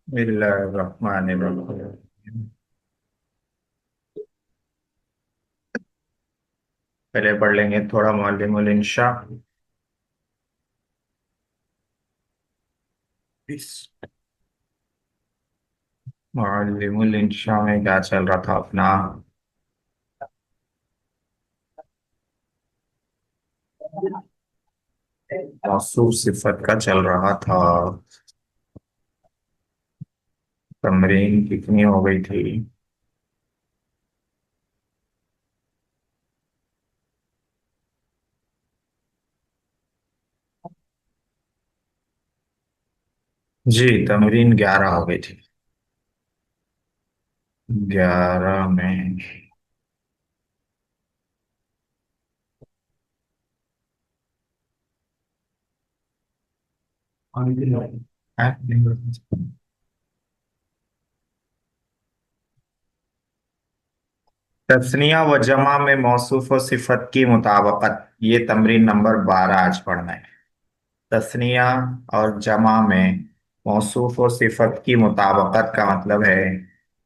बिस्मिल्लाहिर्रहमानिर्रहीम। पहले पढ़ लेंगे थोड़ा मुअल्लिमुल इंशा। इस मुअल्लिमुल इंशा में क्या चल रहा था अपना? मौसूफ सिफत का चल रहा था। तमरीन कितनी हो गई थी? जी, तमरीन 11 हो गई थी। 11 में तस्निया व जमा में मौसूफ व सिफत की मुताबकत, ये तमरीन नंबर 12 आज पढ़ना है। तस्निया और जमा में मौसूफ और सिफत की मुताबकत का मतलब है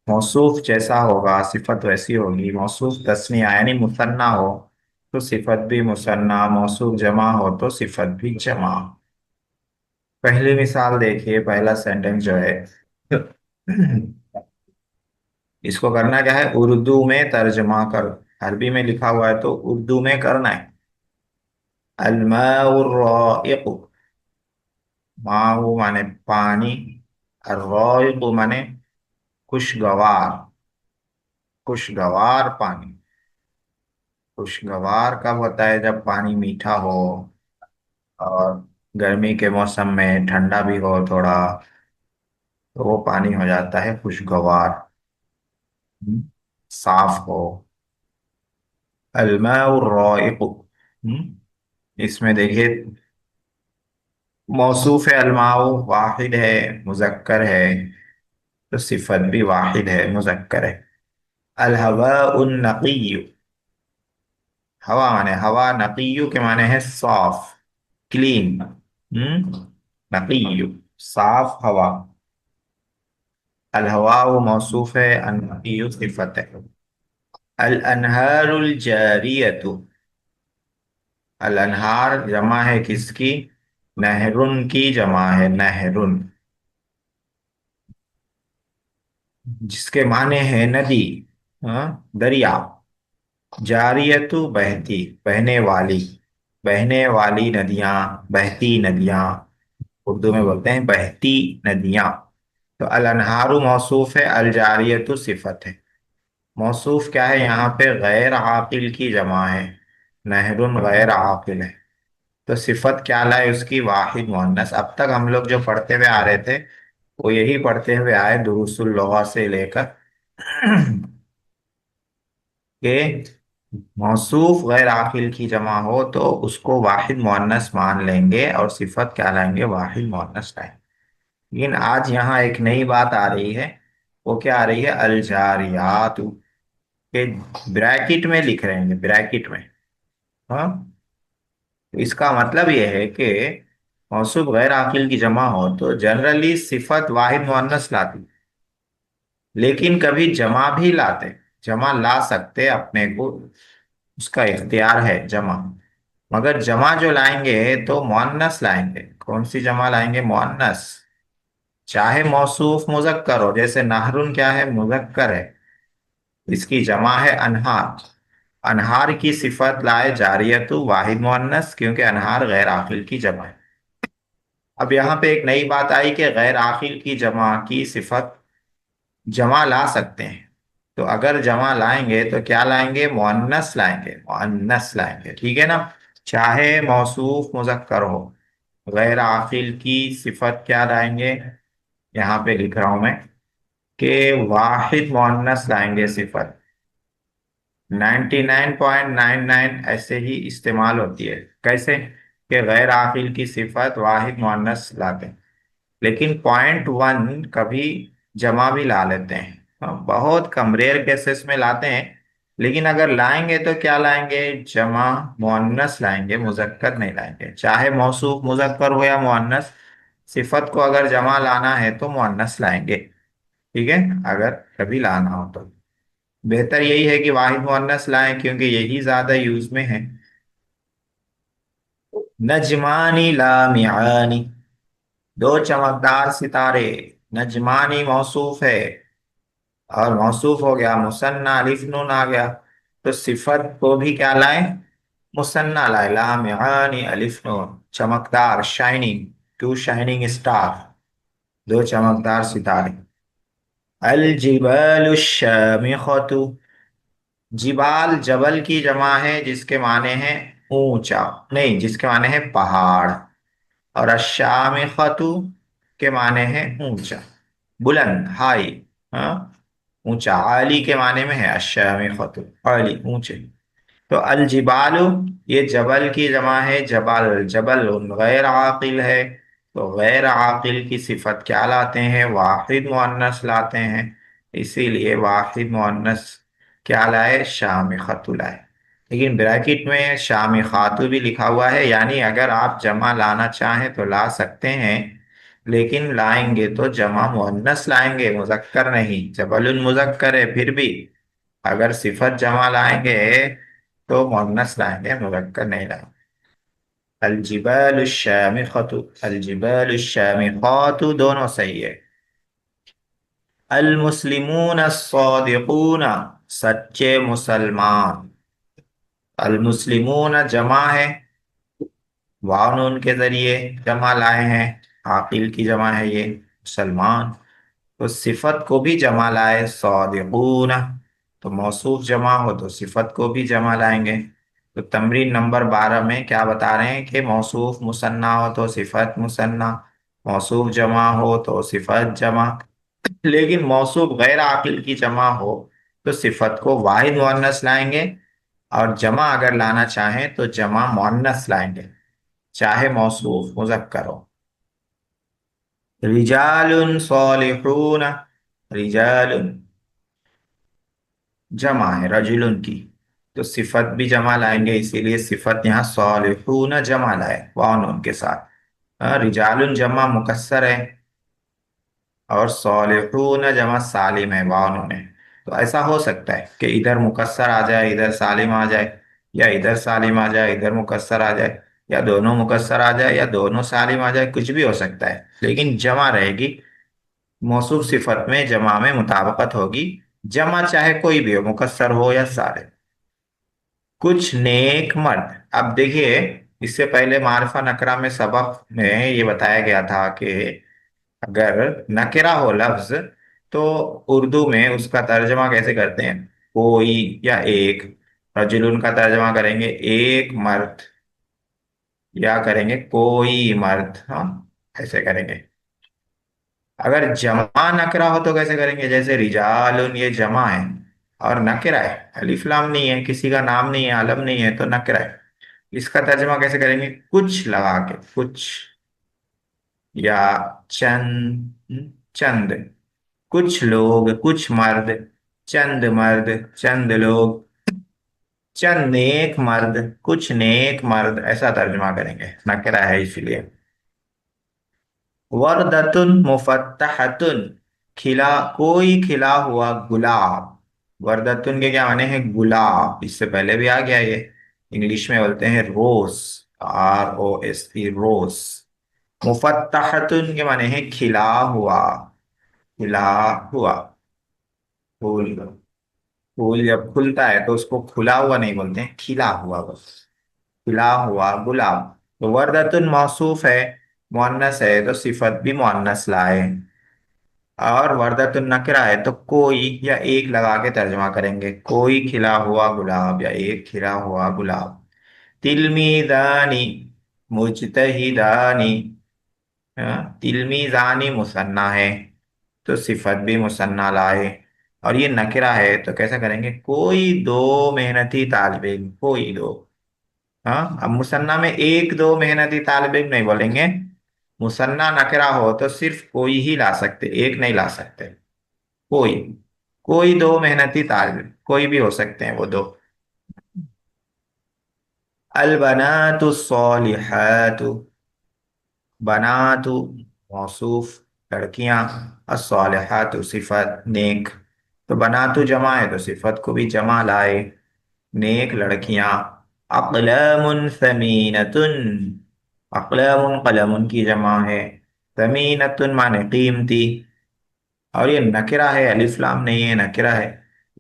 मौसूफ जैसा होगा सिफत वैसी होगी। मौसूफ तस्निया यानी मुसन्ना हो तो सिफत भी मुसन्ना, मौसूफ जमा हो तो सिफत भी जमा। पहली मिसाल देखिए, पहला सेंटेंस जो है इसको करना क्या है, उर्दू में तर्जमा करो। अरबी में लिखा हुआ है तो उर्दू में करना है। अलमाउ राइक, माऊ माने पानी, अर्राइक माने खुशगवार। खुशगवार पानी। खुशगवार कब होता है? जब पानी मीठा हो और गर्मी के मौसम में ठंडा भी हो थोड़ा, तो वो पानी हो जाता है खुशगवार। हम्म, साफ हो। अलमाउ राइक। इसमें देखिए, मौसूफ है अलमाउ, वाहिद है, मुजक्कर है, तो सिफत भी वाहिद है, मुजक्कर है। अल हवा उन नकी, हवा माने हवा, नकीयु के माने है साफ, क्लीन। नकीयु, साफ हवा। अल हवा वो मौसूफ है, अन नकीयु सिफत है। अल अनहारुल जारियतु, अल अनहार जमा है किसकी? नहरुन की जमा है, नहरुन, जिसके माने है नदी, दरिया। जारियतु बहती, बहने वाली, बहने वाली नदियां, बहती नदियां, उर्दू में बोलते हैं बहती नदियां। तो अल अनहारु मौसूफ है, अल जारियतु सिफत है। मौसूफ क्या है यहाँ पे? गैर आकिल की जमा है, नहरुन गैर आकिल है। तो सिफत क्या लाए उसकी? वाहिद मुअन्नस। अब तक हम लोग जो पढ़ते हुए आ रहे थे वो यही पढ़ते हुए आए दुरूसुल लुगा से लेकर कि मौसूफ गैर आकिल की जमा हो तो उसको वाहिद मुअन्नस मान लेंगे और सिफत क्या लाएंगे? वाहिद मुअन्नस लाएंगे। लेकिन आज यहाँ एक नई बात आ रही है। वो क्या आ रही है? अलजारियात के ब्रैकेट में लिख रहे हैं, ब्रैकेट में। हाँ, तो इसका मतलब ये है कि मौसूफ गैर आकिल की जमा हो तो जनरली सिफत वाहिद मुअन्नस लाती, लेकिन कभी जमा भी लाते, जमा ला सकते अपने को, उसका इख्तियार है जमा। मगर जमा जो लाएंगे तो मुअन्नस लाएंगे। कौन सी जमा लाएंगे? मुअन्नस। चाहे मौसूफ मुजक्कर हो, जैसे नहरुन क्या है? मुजक्कर है, इसकी जमा है अनहार। अनहार की सिफत लाए जारियतु वाहिद मुअन्नस, क्योंकि अनहार गैर आकिल की जमा है। अब यहाँ पे एक नई बात आई कि गैर आकिल की जमा की सिफत जमा ला सकते हैं। तो अगर जमा लाएंगे तो क्या लाएंगे? मुअन्नस लाएंगे, मुअन्नस लाएंगे, ठीक है ना। चाहे मौसूफ मुजक्कर हो, गैर आकिल की सिफत क्या लाएंगे? यहाँ पे लिख रहा हूं मैं कि वाहिद मुअन्नस लाएंगे सिफत। 99.99 ऐसे ही इस्तेमाल होती है। कैसे? कि गैर आकिल की सिफत वाहिद मुअन्नस लाते हैं, लेकिन 0.1 कभी जमा भी ला लेते हैं। बहुत कम रेयर केसेस में लाते हैं। लेकिन अगर लाएंगे तो क्या लाएंगे? जमा मुअन्नस लाएंगे, मुजक्कर नहीं लाएंगे। चाहे मौसूफ मुजक्कर हो या मुअन्नस, صفت کو اگر جمع لانا ہے تو مؤنث لائیں گے، ٹھیک ہے، اگر کبھی لانا ہو تو بہتر یہی ہے کہ واحد مؤنث لائیں کیونکہ یہی زیادہ یوز میں ہے۔ نجمانی لامعانی، دو چمکدار ستارے، نجمانی موصوف ہے اور موصوف ہو گیا مثنیٰ الف نون آ گیا، تو صفت کو بھی کیا لائیں؟ مثنیٰ لائے، لامعانی الف نون، چمکدار، شائننگ، ٹو شائننگ اسٹار، دو چمکدار ستارے۔ الجبال الشامخۃ، جبال جبل کی جمع ہے جس کے معنی ہے اونچا، نہیں جس کے معنی ہے پہاڑ، اور الشامخۃ کے معنی ہے اونچا، بلند، ہائی، ہاں، اونچا، عالی کے معنی میں ہے الشامخۃ، عالی، اونچے۔ تو الجبال یہ جبل کی جمع ہے، جبل، جبل غیر عاقل ہے، تو غیر عاقل کی صفت کیا لاتے ہیں؟ واحد مؤنث لاتے ہیں، اسی لیے واحد مؤنث کیا لائے؟ شامخۃ لائے، لیکن بریکٹ میں شامخات بھی لکھا ہوا ہے، یعنی اگر آپ جمع لانا چاہیں تو لا سکتے ہیں، لیکن لائیں گے تو جمع مؤنث لائیں گے، مذکر نہیں، جبل المذکر ہے پھر بھی اگر صفت جمع لائیں گے تو مؤنث لائیں گے، مذکر نہیں لائیں گے۔ الجبال الشامخۃ، الجبال الشامخات دونوں صحیح ہے۔ المسلمون الصادقون، سچے مسلمان، المسلمون جمع ہے، واو نون کے ذریعے جمع لائے ہیں، عاقل کی جمع ہے یہ مسلمان، تو صفت کو بھی جمع لائے صادقون، تو موصوف جمع ہو تو صفت کو بھی جمع لائیں گے۔ تو تمرین نمبر 12 میں کیا بتا رہے ہیں کہ موصوف مثنیٰ ہو تو صفت مثنیٰ، موصوف جمع ہو تو صفت جمع، لیکن موصوف غیر عاقل کی جمع ہو تو صفت کو واحد مؤنث لائیں گے، اور جمع اگر لانا چاہیں تو جمع مؤنث لائیں گے، چاہے موصوف مذکر ہو۔ رجال صالحون، رجال جمع ہے رجل کی، تو صفت بھی جمع لائیں گے، اسی لیے صفت یہاں صالحون جمع لائے واو نون کے ساتھ۔ رجال جمع مکسر ہے اور صالحون جمع سالم ہے واو نون ہے، تو ایسا ہو سکتا ہے کہ ادھر مکسر آ جائے ادھر سالم آ جائے، یا ادھر سالم آ جائے ادھر مکسر آ جائے، یا دونوں مکسر آ جائے یا دونوں سالم آ جائے، کچھ بھی ہو سکتا ہے، لیکن جمع رہے گی، موصوف صفت میں جمع میں مطابقت ہوگی، جمع چاہے کوئی بھی ہو، مکسر ہو یا سالم۔ کچھ نیک مرد، اب دیکھیے اس سے پہلے معرفہ نکرہ میں سبق میں یہ بتایا گیا تھا کہ اگر نکرہ ہو لفظ تو اردو میں اس کا ترجمہ کیسے کرتے ہیں؟ کوئی یا ایک، رجلن کا ترجمہ کریں گے ایک مرد، یا کریں گے کوئی مرد، ہاں ایسے کریں گے۔ اگر جمع نکرہ ہو تو کیسے کریں گے؟ جیسے رجال یہ جمع ہے اور نکرہ ہے، الف لام نہیں ہے، کسی کا نام نہیں ہے، علم نہیں ہے، تو نکرہ ہے، اس کا ترجمہ کیسے کریں گے؟ کچھ لگا کے، کچھ، یا چند، چند، کچھ لوگ، کچھ مرد، چند مرد، چند لوگ، چند نیک مرد، کچھ نیک مرد، ایسا ترجمہ کریں گے، نکرہ ہے اس لیے۔ وردتن مفتحتن، کھلا، کوئی کھلا ہوا گلاب، وردتن کے کیا معنی ہے؟ گلاب، اس سے پہلے بھی آ گیا یہ، انگلش میں بولتے ہیں روز، ROSE روز۔ مفتحتن کے معنی ہے کھلا ہوا، کھلا ہوا پھول، پھول جب کھلتا ہے تو اس کو کھلا ہوا نہیں بولتے ہیں، کھلا ہوا بس، کھلا ہوا گلاب۔ تو وردتن موصوف ہے، مؤنث ہے تو صفت بھی مؤنث لائے، اور وردتن نکرہ ہے تو کوئی یا ایک لگا کے ترجمہ کریں گے، کوئی کھلا ہوا گلاب یا ایک کھلا ہوا گلاب۔ تلمیذانی، مجتہدانی، تلمیذانی مثنیٰ ہے تو صفت بھی مثنیٰ لائے، اور یہ نکرہ ہے تو کیسا کریں گے؟ کوئی دو محنتی طالب علم، کوئی دو، ہاں اب مثنیٰ میں ایک دو محنتی طالب علم نہیں بولیں گے، مثنیٰ نکرہ ہو تو صرف کوئی ہی لا سکتے، ایک نہیں لا سکتے، کوئی، کوئی دو محنتی طالب علم، کوئی بھی ہو سکتے ہیں وہ دو۔ البنات الصالحات، بنات मौसूफ लड़कियां, अस्सालिहात सिफत नेक, तो बनातु जमा है तो सिफत को भी जमा लाए, नेक लड़कियां। अक़लामुन समीनतुन, अक़लामुन कलमुन की जमा है, समीनतुन माने कीमती, और ये नकिरा है, अलिफ लाम नहीं है, नकिरा है।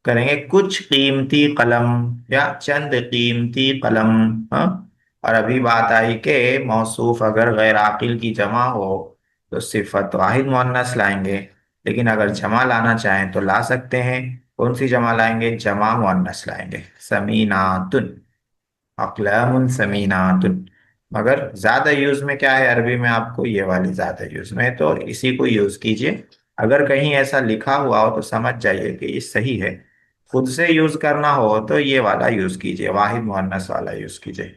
करेंगे कुछ कीमती कलम या चंद कीमती कलम। हाँ, और अभी बात आई कि मौसूफ अगर गैर आकिल की जमा हो तो सिफत वाहिद मुअन्नस लाएंगे, लेकिन अगर जमा लाना चाहें तो ला सकते हैं। कौन सी जमा लाएंगे? जमा मुअन्नस लाएंगे, समीनातुन, अक़लामुन समीनातुन। मगर ज्यादा यूज में क्या है अरबी में? आपको ये वाली ज्यादा यूज में है, तो इसी को यूज कीजिए। अगर कहीं ऐसा लिखा हुआ हो तो समझ जाइए कि ये सही है। खुद से यूज करना हो तो ये वाला यूज कीजिए, वाहिद मुअन्नस वाला यूज कीजिए।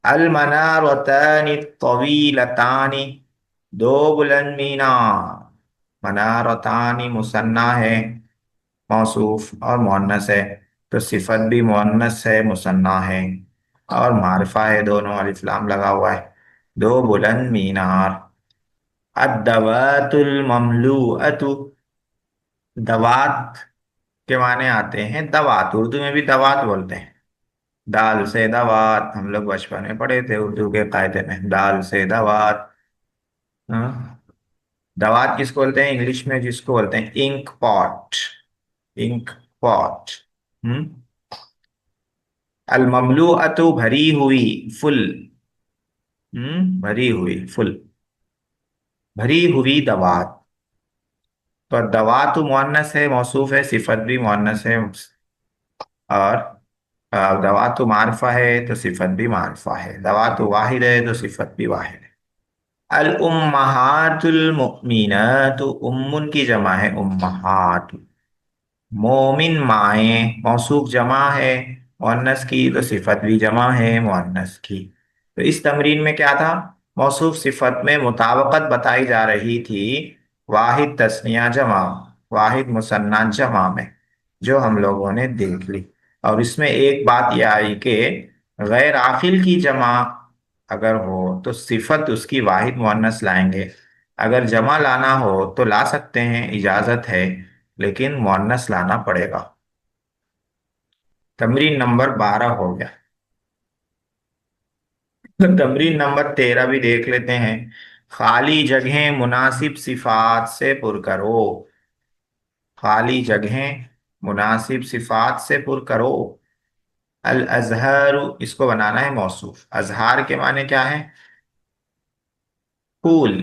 अल मनारतानी तवीलतानी, दो बुलंद मीनार। मनारतानी मुसन्ना है, मौसूफ और मुअन्नस है, तो सिफत भी मुअन्नस है, मुसन्ना है और मारिफा है, दोनों अलिफ लाम लगा हुआ है। दो बुलंद मीनार। अद्दवातुल ममलूअतु, दवात के माने आते हैं दवात, उर्दू में भी दवात बोलते हैं। दाल से दवात, हम लोग बचपन में पढ़े थे उर्दू के कायदे में, दाल से दवात। हाँ? दवात किसको बोलते हैं इंग्लिश में? जिसको बोलते हैं इंक पॉट, इंक पॉट। हम्म। अल ममलूअतु भरी हुई, फुल। भरी हुई, फुल, भरी हुई दवात। तो दवातु मुअन्नस है, मौसूफ है, सिफत भी मुअन्नस है। और दवातु मारिफा है तो सिफत भी मारिफा है, दवातु वाहिद है तो सिफत भी वाहिद है। अल उम्महातुल मुमिनातु, उम्मुन की जमा है उम्महात। मोमिन माए, मौसूफ जमा है मुअन्नस की तो सिफत भी जमा है मुअन्नस की। तो इस तमरीन में क्या था? मौसूफ सिफत में मुताबकत बताई जा रही थी, वाहिद तस्निया जमा, वाहिद मुसन्ना जमा में, जो हम लोगों ने देख ली। और इसमें एक बात यह आई कि गैर आखिल की जमा अगर हो तो सिफत उसकी वाहिद मुअन्नस लाएंगे, अगर जमा लाना हो तो ला सकते हैं, इजाजत है, लेकिन मुअन्नस लाना पड़ेगा। तमरीन नंबर 12 हो गया। तो तमरीन नंबर 13 भी देख लेते हैं। खाली जगहें मुनासिब सिफात से पुर करो, खाली जगहें मुनासिब सिफात से पुर करो। अल अजहर, इसको बनाना है मौसूफ। अजहार के माने क्या है? फूल,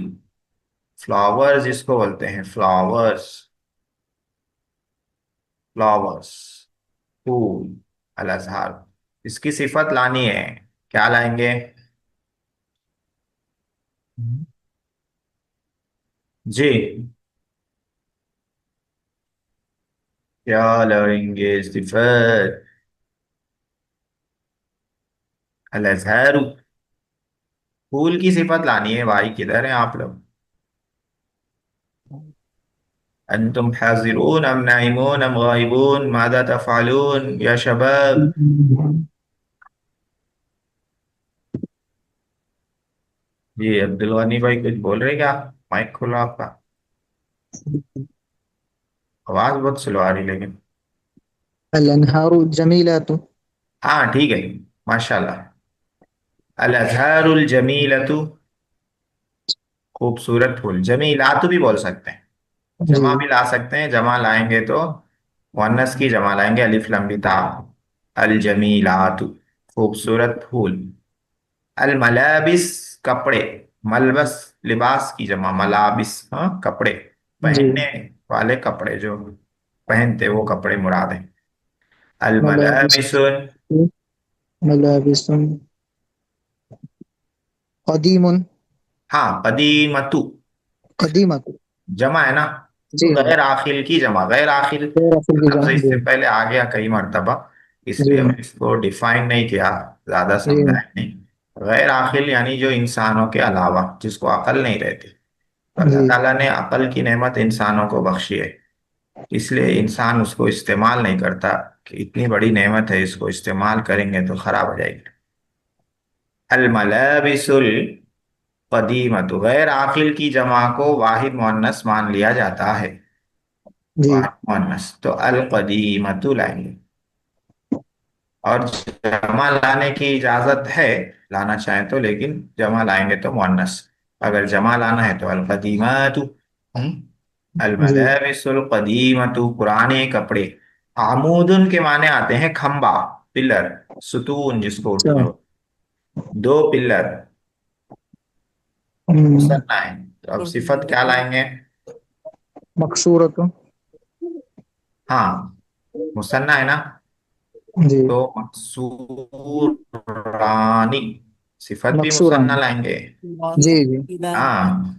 फ्लावर्स इसको बोलते हैं, फ्लावर्स, फ्लावर्स, फूल। अल अजहार, इसकी सिफत लानी है, क्या लाएंगे? जी, क्या लाएंगे सिफत? अल अजहर, फूल की सिफत लानी है भाई, किधर हैं आप लोग? अंतुम हाजिरून अम नाइमून अम गाइबून मादा तफअलून या शबाब? जी अब्दुल गनी भाई कुछ बोल रहे क्या? माइक खोलो आपका, आवाज बहुत स्लो आ रही लेकिन। अल अनहारु जमीलातु। हाँ ठीक है, माशाल्लाह। अल अजहरुल जमीलतु, खूबसूरत फूल। जमीलातु भी बोल सकते हैं, जमा जी। भी ला सकते हैं, जमा लाएंगे तो मुअन्नस की जमा लाएंगे, अलिफ लंबी ता। अल जमीलातु, खूबसूरत फूल। अल मलाबिस, कपड़े। मलबस, लिबास की जमा मलाबिस, हाँ कपड़े, जी। पहनने वाले कपड़े, जो पहनते वो कपड़े मुराद हैं। अल मलाबिस, मलाबिसुन, मलाबिसुन कदीमुन, हाँ कदीमतु, कदीमतु। जमा है ना, तो जी हाँ। गैर आखिल की जमा, गैर आखिल गैर असल की लफ्ज जान जी। इससे पहले आ गया कई मर्तबा, जी इसलिए मैं इसको डिफाइन नहीं किया, ज्यादा जी समझाया नहीं। गैर आखिल यानी जो इंसानों के अलावा, जिसको अकल नहीं रहती। तो अल्लाह जी ताला ने अकल की नेमत इंसानों को बख्शी है, इसलिए इंसान उसको इस्तेमाल नहीं करता, कि इतनी बड़ी नेमत है, इसको इस्तेमाल करेंगे तो खराब हो जाएगी। अल मलाबिसुल कदीमत गैर आखिल की जमा को वाहिद मुअन्नस मान लिया जाता है। जी। वाहिद मुअन्नस तो अल कदीमतु लाएंगे। और जमा लाने की इजाजत है, लाना चाहें तो, लेकिन जमा लाएंगे तो मुअन्नस। अगर जमा लाना है तो अल कदीमतु। अल जी। मलाबिसुल कदीमतु पुराने कपड़े। आमूदुन के माने आते हैं खंबा, पिलर, सुतून जिसको अच्छा। उर्दू में दो पिलर। हम्म, मुसन्ना है तो अब सिफत क्या लाएंगे? मकसूरत। हाँ, मुसन्ना है ना, जी। तो मकसूरानी सिफत भी मुसन्ना मकसूरान। लाएंगे। जी जी। हाँ,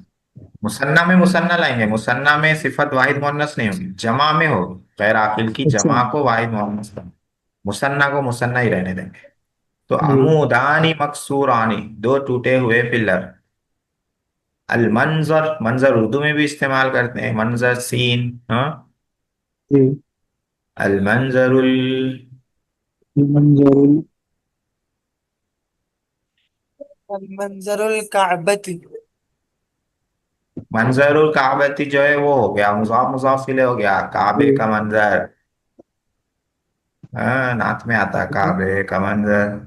मुसन्ना में मुसन्ना लाएंगे। मुसन्ना में सिफत वाहिद मुअन्नस नहीं होगी, जमा में होगी। गैर आकिल की अच्छा। जमा को वाहिद मुअन्नस लाएंगे, मुसन्ना को मुसन्ना ही रहने देंगे। तो जी। अमूदानी मकसूरानी दो टूटे हुए पिलर। अल मंजर, मंजर उर्दू में भी इस्तेमाल करते हैं, मंजर सीन, हाँ। जी। अल मंजरुल, मंजरुल। मंजरुल काबती। मंजरुल काबती जो है वो हो गया मुजाफ, मुजाफ इलैह हो गया, काबे जी। का मंजर। हाँ, नात में आता है काबे का मंजर।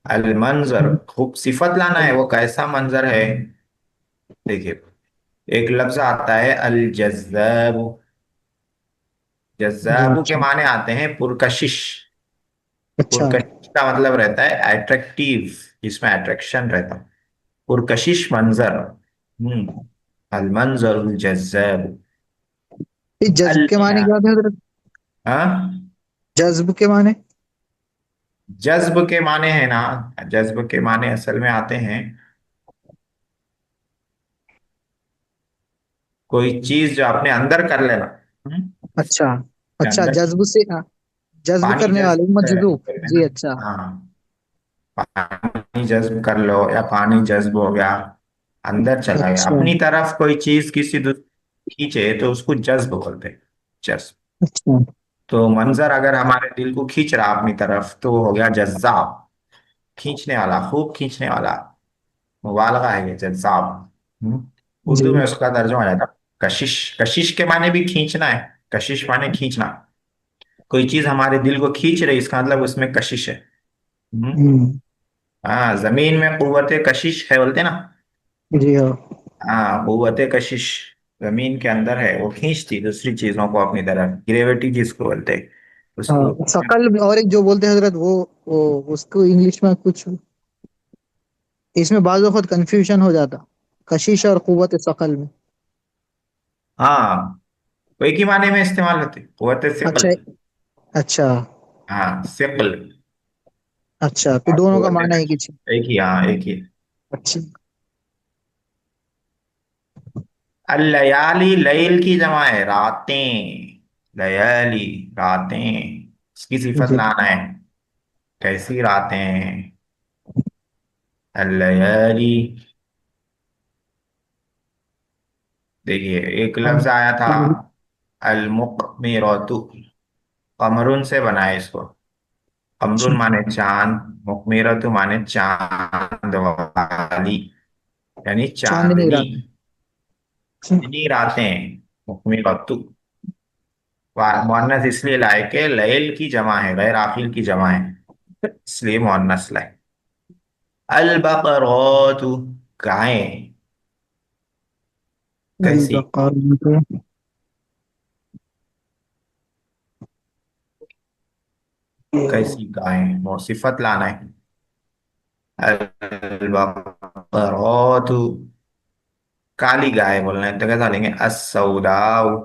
अल मंजर खूब सिफत लाना है, वो कैसा मंजर है। देखिए, एक लफ्ज आता है अल जज्जाब। जी। जज्जाबू के अच्छा। माने आते हैं पुरकशिश। अच्छा। पुरकशिश का मतलब रहता है अट्रैक्टिव, जिसमें अट्रैक्शन रहता है। पुरकशिश मंजर। अल मंजर जज्जाब। ये जज्ब अल, के माने क्या थे हजरत? हाँ, जज्ब के माने? जज्ब के माने हैं ना, जज्ब के माने असल में आते हैं कोई चीज जो अपने अंदर कर लेना। अच्छा। अपने अच्छा, अंदर जज्ब से जज्ब पानी करने वाले, जज्ब मजजूब। है जी ना। अच्छा। हाँ, पानी जज्ब कर लो या पानी जज्ब हो गया, अंदर चला गया अच्छा। अपनी तरफ, कोई चीज किसी दूसरी खींचे तो उसको जज्ब बोलते हैं। जज्ब। अच्छा। तो मंजर अगर हमारे दिल को खींच रहा अपनी तरफ तो वो हो गया जज्जाब, खींचने वाला, खूब खींचने वाला। मुबालगा है ये जज्जाब। जी। उर्दू में उसका तर्जुमा हो जाता कशिश। कशिश के माने भी खींचना है, कशिश माने खींचना। कोई चीज हमारे दिल को खींच रही, इसका मतलब उसमें कशिश है। हम्म। हम्म। हाँ, जमीन में कुव्वत कशिश है बोलते ना। जी हाँ। हाँ, कुव्वत कशिश जमीन के अंदर है, वो खींचती दूसरी चीजों को अपनी तरफ, ग्रेविटी जिसको बोलते हैं उसको। हाँ, शकल में और एक जो बोलते हैं हजरत, वो उसको इंग्लिश में कुछ, इसमें बाज़ वक़्त कंफ्यूजन हो जाता, कशिश और कुव्वत शकल में। हाँ, वो एक ही माने में इस्तेमाल होती कुव्वत सिकल। अच्छा। अच्छा। हाँ, सिकल अच्छा, तो और दोनों का कुव्वत माना ही कशिश कुछ। एक ही, हाँ एक ही। अच्छा। लयाली लैल की जमा है रातें। लयाली रातें, इसकी सिफत जी। लाना है। कैसी रातें? लयाली। देखिए, एक हाँ। लफ्ज आया था हाँ। अलमुकमिरतु, कमरुन से बनाए इसको। कमरुन माने चांद, मुकमिरतु माने चांद वाली, यानी चांदनी चांदनी। रात। चांदनी रातें, मुकमिरतु। मुअन्नस इसलिए लाए कि लैल की जमा है, गैर आखिल की जमा है, इसलिए मुअन्नस लाए। अल बकरातु गायें। कैसी? अलबकार। कैसी गायें, वो सिफत लाना है। अल बकरातु काली गाय बोलना है तो कैसा लेंगे? असौदाउ।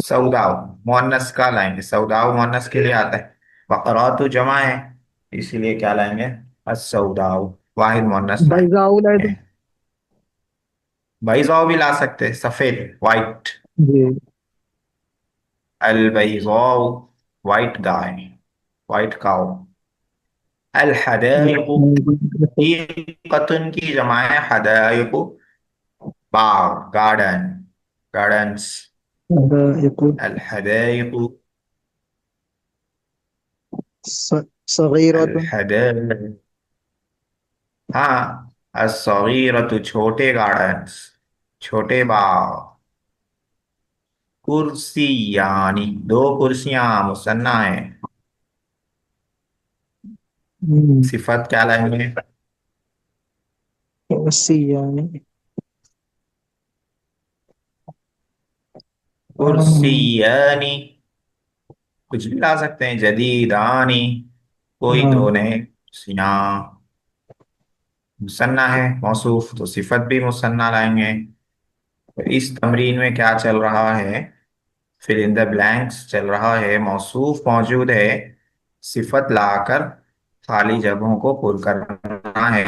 सौदाउ मुअन्नस का लाएंगे, सौदाउ मुअन्नस के लिए आता है। बकरातु जमा है, इसीलिए क्या लाएंगे? असौदाउ, वाहिद मुअन्नस लाएंगे। बैजाउल है तो। बैज़ाउ भी ला सकते हैं, सफेद, वाइट। जी। अल बैज़ाउ वाइट गाय, वाइट काउ। अल हदाइकु हदीक़तुन की जमा है हदाइकु, बाग, गार्डन, गार्डन्स। अल हदाइकु, अल सगीरतुन। हदाइक, हाँ, अस्सगीरतु छोटे गार्डन्स, छोटे बाग। कुर्सी यानी दो कुर्सियां मुसन्ना है। हम्म। सिफत क्या लाएंगे? कुर्सी यानी कुर्सी यानी कुछ भी ला सकते हैं, जदीदानी, कोई हाँ। दो नए कुर्सियां। मुसन्ना है मौसूफ, तो सिफत भी मुसन्ना लाएंगे। तो इस तमरीन में क्या चल रहा है? फिल इन द ब्लैंक्स चल रहा है, मौसूफ मौजूद है, सिफत लाकर खाली जगहों को पुर करना है।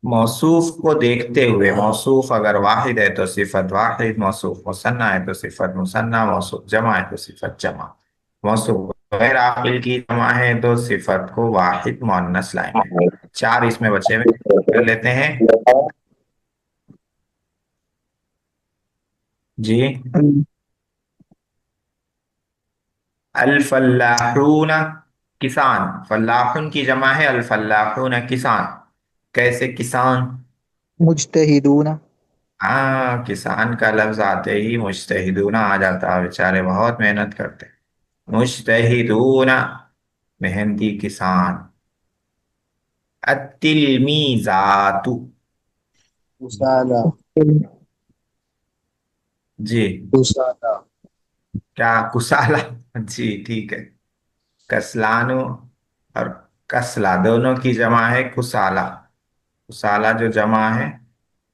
मौसूफ को देखते हुए, मौसूफ अगर वाहिद है तो सिफत वाहिद, मौसूफ मुसन्ना है तो सिफत मुसन्ना, मौसूफ जमा है तो सिफत जमा। मौसूफ गैर आकिल की जमा है तो सिफत को वाहिद मुअन्नस लाएंगे। चार इसमें बचे हुए कर लेते हैं। जी। अल फल्लाहून, किसान। फल्लाहुन की जमा है अल फल्लाहून, किसान। कैसे किसान? मुज्तहिदून। किसान का लफ्ज आते ही मुज्तहिदूना आ जाता है, बेचारे बहुत मेहनत करते हैं। मुज्तहिदूना, मेहनती किसान। अत्तिलमीजातु। कुसाला। जी। कुसाला। क्या कुसाला? जी ठीक है। कसलानु और कसला दोनों की जमा है कुसाला। कुसाला जो जमा है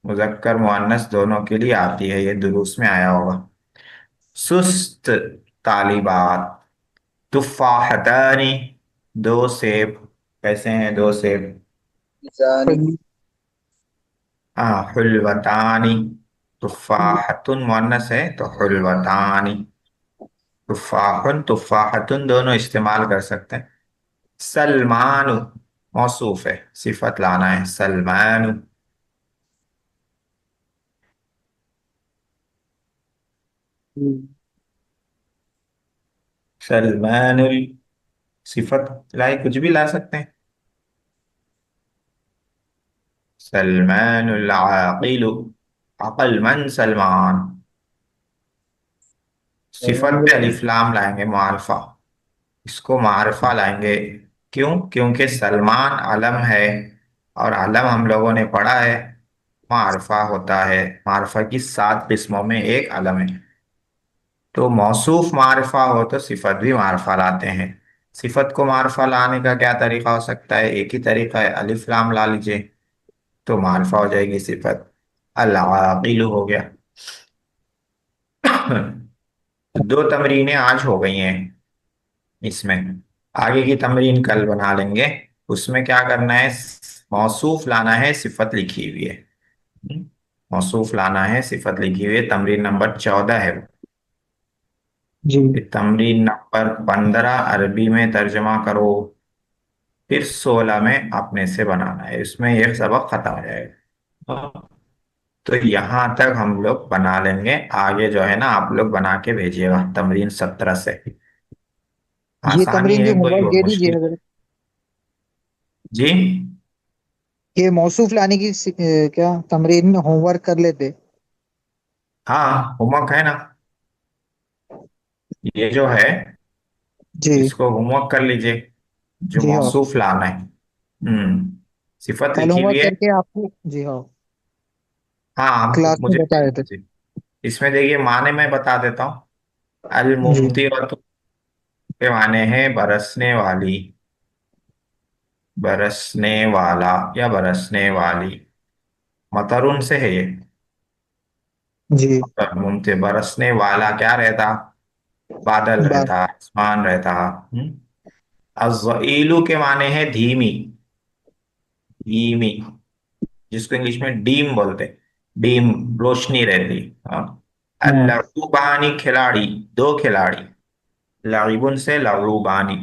मुजक्कर मुअन्नस दोनों के लिए आती है, ये दुरूस में आया होगा। सुस्त तालिबात। तुफाहतानी, दो सेब। कैसे हैं दो सेब? मिजानी। हुल्वतानी। तुफाहतुन मुअन्नस है तो हुल्वतानी। तुफाहुन तुफाहतुन दोनों इस्तेमाल कर सकते हैं। सलमानु, मौसूफ है, सिफत लाना है, सलमानु। सलमानुल, सिफत लाए कुछ भी ला सकते हैं। सलमानुल आकिलु, अक्लमंद सलमान। सिफत पे अलिफ लाम लाएंगे मारफा, इसको मारफा लाएंगे। क्यों? क्योंकि सलमान अलम है, और अलम हम लोगों ने पढ़ा है मारफा होता है। मारफा की 7 किस्मों में एक अलम है। तो मौसूफ मारफा हो तो सिफत भी मारफा लाते हैं। सिफत को मारफा लाने का क्या तरीका हो सकता है? एक ही तरीका है, अलिफ लाम ला लीजिए तो मारफा हो जाएगी सिफत। अल आकिल हो गया। तो दो तमरीनें आज हो गई हैं इसमें। आगे की तमरीन कल बना लेंगे। उसमें क्या करना है? मौसूफ लाना है, सिफत लिखी हुई है। हम्म, मौसूफ लाना है, सिफत लिखी हुई है, तमरीन नंबर 14 है वो। जी। फिर तमरीन नंबर 15 अरबी में तर्जमा करो। फिर 16 में अपने से बनाना है, इसमें एक सबक खत्म हो जाएगा। तो यहाँ तक हम लोग बना लेंगे, आगे जो है ना आप लोग बना के भेजिएगा तमरीन 17 से। ये आसानी तमरीन है, जो कोई होमवर्क दे दीजिए मुश्किल? हजरत। जी। ये मौसूफ लाने की क्या तमरीन में होमवर्क कर लेते। हाँ, होमवर्क है ना, ये जो है जी। इसको होमवर्क कर लीजिए, जो जी हाँ। मौसूफ लाना है। सिफत कल लिखी हुई होमवर्क है। करके आपको, जी हाँ, हाँ, आप क्लास में मुझे बता भेज देते। दीजिए। इसमें देखिए माने मैं बता देता हूँ। अल जी। मुमतिरतु के माने हैं बरसने वाली, बरसने वाला या बरसने वाली। मतरुन से है ये। जी। मुमते बरसने वाला क्या रहता? बादल बात। रहता, आसमान रहता। अज़्ज़ईलु के माने हैं धीमी, धीमी, जिसको इंग्लिश में डीम बोलते हैं। डीम, रोशनी रहती। हाँ। हाँ। अल्लऊबानी, खिलाड़ी, दो खिलाड़ी। लाइबुन से लऊबानी,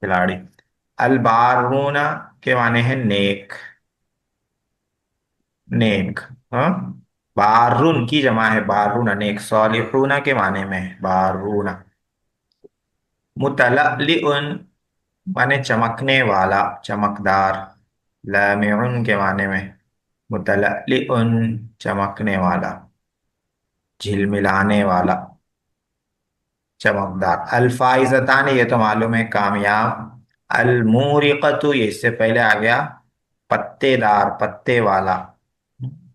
खिलाड़ी। अलबारूना के माने हैं नेक, नेक। हाँ। बारुन की जमा है बारून, अनेक। सालिहूना के माने में है बारूना। मुतलअलिउन, माने चमकने वाला, चमकदार। लामिउन के माने में मुतलअलिउन, चमकने वाला, झिलमिलाने वाला, चमकदार। अल्फाइजतान ये तो मालूम है, कामयाब। अलमूरिकतु ये इससे पहले आ गया, पत्तेदार, पत्ते वाला,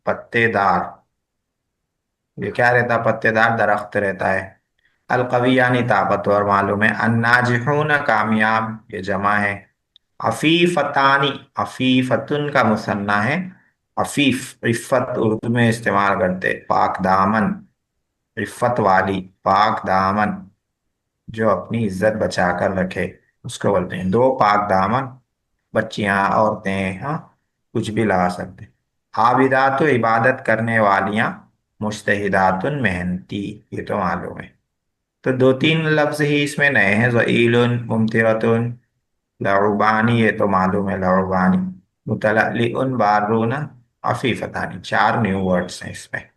पत्तेदार। ये क्या रहता है? पत्तेदार दरख्त रहता है। अलकवी यानी ताकतवर, मालूम है। अन्नाजिहून कामयाब, ये जमा है। अफीफतानी, अफीफतुन का मुसन्ना है। अफीफ इफ्फत उर्दू में इस्तेमाल करते, पाक दामन, इफ्फत वाली, पाक दामन, जो अपनी इज्जत बचा कर रखे, उसको बोलते हैं। दो पाक दामन, बच्चियां, औरतें, हाँ, कुछ भी लगा सकते। आबिदात, इबादत करने वालियां। मुस्तहिदातुन, मेहनती, ये तो मालूम है। तो दो तीन लफ्ज ही इसमें नए हैं, ज़ईलुन, मुमतिरतुन, लउबानी, ये तो मालूम है, लउबानी। मुतलअलिउन, बारूना, अफीफतानी, चार न्यू वर्ड्स हैं इसमें।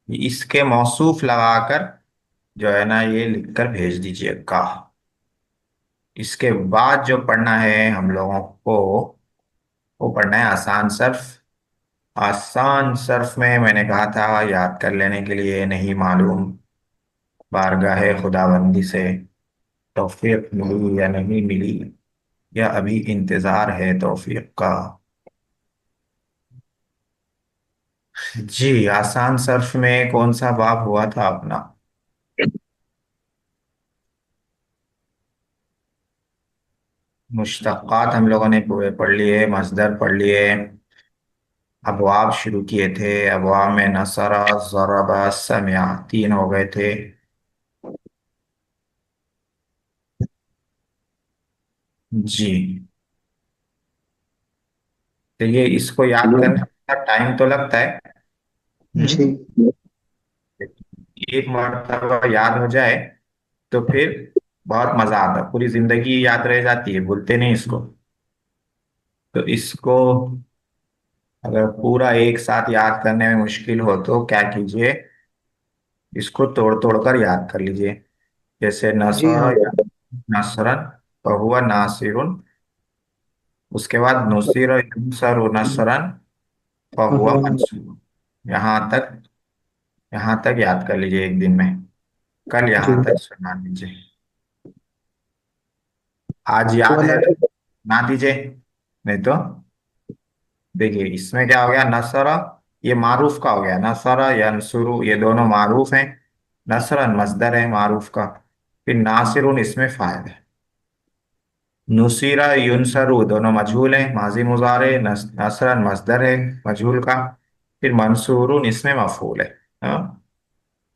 इसके मौसूफ लगाकर जो है ना, ये लिखकर भेज दीजिएगा। इसके बाद जो पढ़ना है हम लोगों को, वो पढ़ना है आसान सर्फ। आसान सर्फ में मैंने कहा था याद कर लेने के लिए, नहीं मालूम बारगाह खुदाबंदी से तौफीक मिली या नहीं मिली, या अभी इंतजार है तौफीक का। जी, आसान सर्फ में कौन सा बाब हुआ था अपना? मुश्तक्कात हम लोगों ने पूरे पढ़ लिए, मस्दर पढ़ लिए, अबवाब शुरू किए थे। अबवाब में नसरा, ज़रबा, समिया, तीन हो गए थे। जी। तो ये इसको याद करने में टाइम तो लगता है। जी। हम्म। एक मरतबा याद हो जाए तो फिर बहुत मजा आता, पूरी जिंदगी याद रह जाती है, भूलते नहीं इसको। तो इसको अगर पूरा एक साथ याद करने में मुश्किल हो तो क्या कीजिए, इसको तोड़ तोड़ कर याद कर लीजिए। जैसे जी हाँ। नसर, नसरन, फहुवा नासिरुन। उसके बाद नुसिर युनसरु नसरन, फहुवा भगवान। मंसूर। यहाँ तक, यहाँ तक याद कर लीजिए एक दिन में। कल जी। यहाँ तक सुना लीजिए। आज याद वाला। है तो सुना दीजिए, नहीं तो देखिए इसमें क्या हो गया, नसरा, ये मारूफ का हो गया। नसरा यनसुरु, ये दोनों मारूफ हैं। नसरन मसदर है मारूफ का। फिर नासिरुन इसमें फाइल है। नुसीरा युनसरु दोनों मजहूल हैं, माजी मुजारे। नसरन मसदर है मजहूल का। फिर मंसूरुन इसमें मफूल है। हाँ?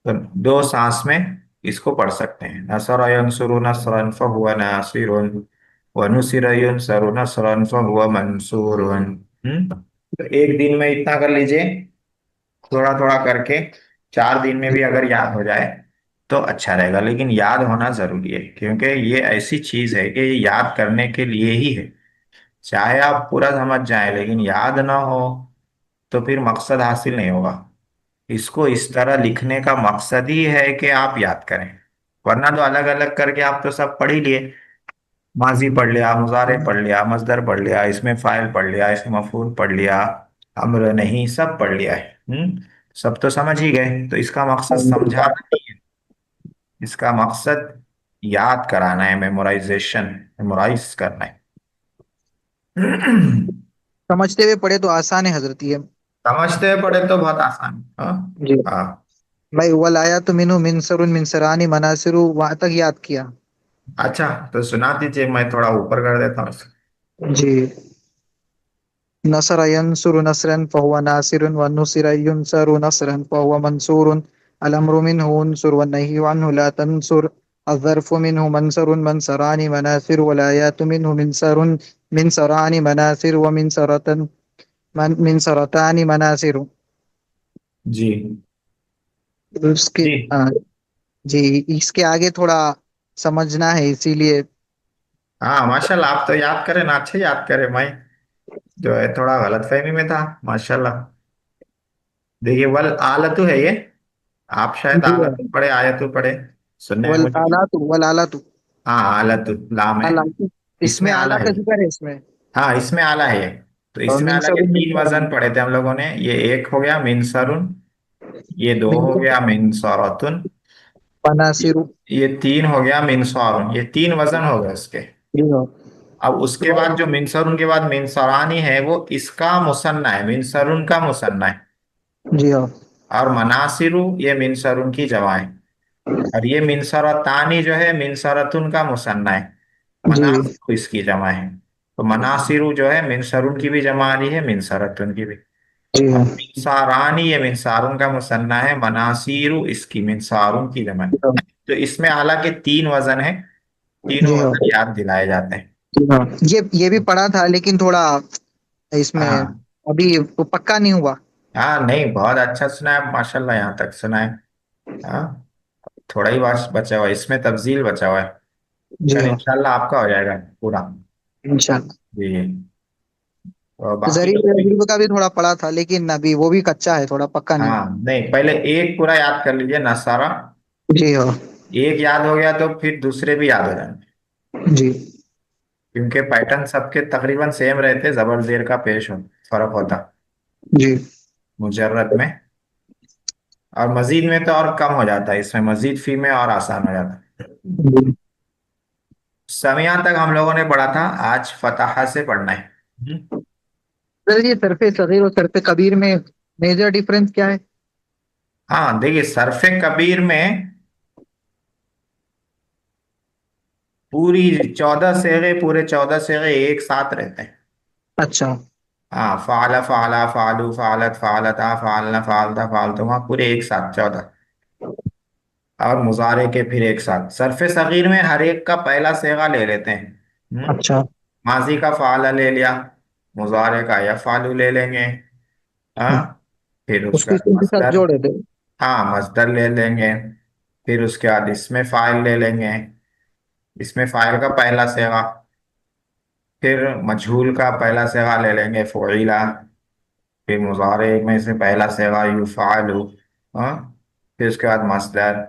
तो दो सांस में इसको पढ़ सकते हैं। नसर यंसुरु नसरन फहुवा नासिरुन, व नुसिर युनसरु नसरन फहुवा मंसूरुन। तो एक दिन में इतना कर लीजिए, थोड़ा थोड़ा करके। 4 दिन में भी अगर याद हो जाए तो अच्छा रहेगा, लेकिन याद होना जरूरी है, क्योंकि ये ऐसी चीज है कि ये याद करने के लिए ही है। चाहे आप पूरा समझ जाए लेकिन याद ना हो तो फिर मकसद हासिल नहीं होगा। इसको इस तरह लिखने का मकसद ही है कि आप याद करें। वरना तो अलग अलग करके आप तो सब पढ़ ही लिए, माजी पढ़ लिया, मुजारे पढ़ लिया, मजदर पढ़ लिया, इसमें फाइल पढ़ लिया, इसमें मफूल पढ़ लिया, अम्र नहीं, सब पढ़ लिया है। सब तो समझ ही गए, तो इसका मकसद समझाना नहीं है। इसका मकसद याद कराना है, मेमोराइजेशन, मेमोराइज करना है। समझते हुए पढ़े तो आसान है हजरत ये। समझते पढ़े तो बहुत आसान है। हाँ। जी। हाँ। भाई वल आया तो मिनु मिनसरुन मिनसरानी मनासिरु वहां तक याद किया। अच्छा, तो सुना दीजिए, मैं थोड़ा ऊपर कर देता हूँ। जी। नसर यंसुरु नसरन फहुवा नासिरुन व नुसिर युनसरु नसरन फहुवा मंसूरुन। अलअम्रु मिन्हु उन्सुर व नही अन्हु ला तंसुर। الظرف منه منصر منصران مناصر والآيات منه منصر منصران مناصر ومنصرة منصرتان مناصر. जी। उसके जी। जी इसके आगे थोड़ा समझना है इसीलिए। हाँ, माशाल्लाह, आप तो याद करें ना, अच्छे याद करें। मैं जो है थोड़ा गलतफहमी में था, माशाल्लाह। देखिए, वल आलतु है ये। आप शायद जी आलतु पढ़े, आयतु पढ़े, सुनने में वल मुझे। आलातु वल आलातु। हाँ, आलत लाम है। आला, इसमें इसमें आला आला है। का जिक्र है इसमें। हाँ, इसमें आला है ये। तो इसमें मिन आला के सरुन मिन तीन वजन सरानी। पढ़े थे हम लोगों ने। ये एक हो गया मिनसरुन, ये दो मिन हो गया मिनसरतुन, बनासिरु। ये तीन हो गया मिनसरुन। ये तीन वजन हो गए उसके। जी हाँ। अब उसके बाद जो मिनसरुन के बाद मिनसरानी है वो इसका मुसन्ना है, मिनसरुन का मुसन्ना है। जी हाँ। और मनासिरु ये मिनसरुन की जमा है। और ये मिनसरतानी जो है मिनसरतुन का मुसन्ना है। जी। मनासिरु इसकी जमा है। तो मनासिरु जो है मिनसरुन की भी जमा आ रही है, मिनसरतुन की भी। जी और हाँ। मिनसारानी ये मिनसारुन का मुसन्ना है, मनासिरु इसकी मिनसारुन की जमा है। जी हाँ। तो इसमें आला के तीन वजन है, तीनों जी हाँ। वजन याद दिलाए जाते हैं। जी हाँ। ये भी पढ़ा था लेकिन थोड़ा इसमें हाँ अभी वो पक्का नहीं हुआ। हाँ, नहीं बहुत अच्छा सुना है माशाल्लाह, यहाँ तक सुना है। हाँ, थोड़ा ही बात बचा हुआ है इसमें, तफजील बचा हुआ है। जी कल हाँ। इंशाल्लाह आपका हो जाएगा पूरा। इंशाल्लाह। जी। और बाकी जरीब तो तहजीब का भी थोड़ा पढ़ा था लेकिन अभी वो भी कच्चा है, थोड़ा पक्का नहीं हाँ, हुआ। नहीं पहले एक पूरा याद कर लीजिए नसारा। जी हाँ। एक याद हो गया तो फिर दूसरे भी याद हो जाएंगे। जी। क्योंकि पैटर्न सबके तकरीबन सेम रहते, जबर जेर का फर्क होता जी। मुजर्रद में। और मजीद में तो और कम हो जाता है, इसमें मजीद फी में और आसान हो जाता है। जी। समिया तक हम लोगों ने पढ़ा था, आज फतहा से पढ़ना है। सर ये सरफे सगीर और सरफे कबीर में मेजर डिफरेंस क्या है? हाँ देखिए, सरफे कबीर में पूरी 14 सेगे, पूरे 14 सेगे एक साथ रहते हैं। अच्छा। हाँ, फाला फाला फालू फालत फालता फालना फालता फालतुमा पूरे एक साथ 14। और मुजारे के फिर एक साथ। सरफे सगीर में हर एक का पहला सेगा ले लेते हैं। अच्छा। माजी का फाला ले लिया, मुजारे का या फालू ले लेंगे। हाँ, फिर उसका उसको इसी के साथ मस्दर। जोड़े थे। हाँ, मस्दर ले लेंगे। फिर उसके बाद इसमें फाइल ले लेंगे, इसमें फाइल का पहला सेगा। फिर मजहूल का पहला सेगा ले लेंगे, फ़ुईला। फिर मुजारे में से पहला सेगा युफ़अलु। हाँ, फिर उसके बाद मस्दर।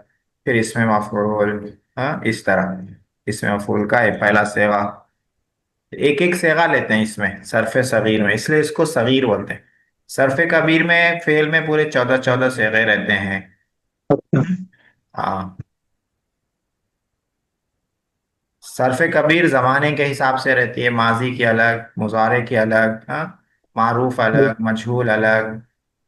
फिर इसमें मफ़ऊल। हाँ, इस तरह इसमें मफ़ऊल का एक पहला सेगा। एक एक सेगा लेते हैं इसमें सरफे सगीर में, इसलिए इसको सगीर बोलते हैं। सरफे कबीर में फेल में पूरे 14 14 सेगे रहते हैं। अच्छा। हाँ, सरफे कबीर जमाने के हिसाब से रहती है, माजी की अलग, मुजारे की अलग। हाँ, मारूफ जी। अलग, मजहूल अलग,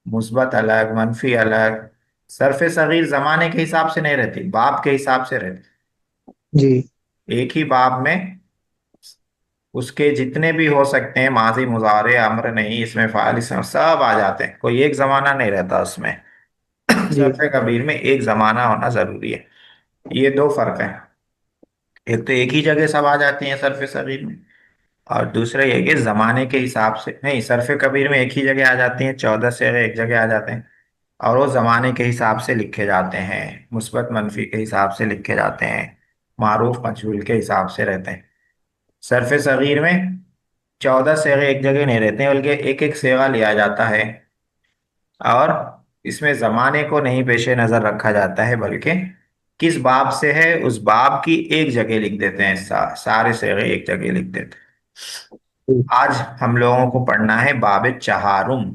मुस्बत अलग, मनफी अलग। सरफे सगीर जमाने के हिसाब से नहीं रहती, बाब के हिसाब से रहती। जी। एक ही बाब में उसके जितने भी हो सकते हैं, माजी मुजारे अम्र नहीं, इसमें फाइल, इसमें सब आ जाते हैं, कोई एक जमाना नहीं रहता उसमें। जी। सरफे कबीर में एक जमाना होना जरूरी है। ये दो फर्क है। एक तो एक ही जगह सब आ जाती हैं सरफे सगीर में, और दूसरा ये कि जमाने के हिसाब से नहीं, सरफे कबीर में एक ही जगह आ जाती हैं, 14 से एक जगह आ जाते हैं। और वो जमाने के हिसाब से लिखे जाते हैं, मुस्बत मनफी के हिसाब से लिखे जाते हैं, मारूफ मजहूल के हिसाब से रहते हैं। सरफे सगीर में 14 सेगे एक जगह नहीं रहते हैं, बल्कि एक एक सेगा लिया जाता है। और इसमें जमाने को नहीं पेशे नजर रखा जाता है, बल्कि किस बाब से है उस बाब की एक जगह लिख देते हैं, सारे सेगे एक जगह लिख देते हैं। जी। आज हम लोगों को पढ़ना है बाब चहारुम।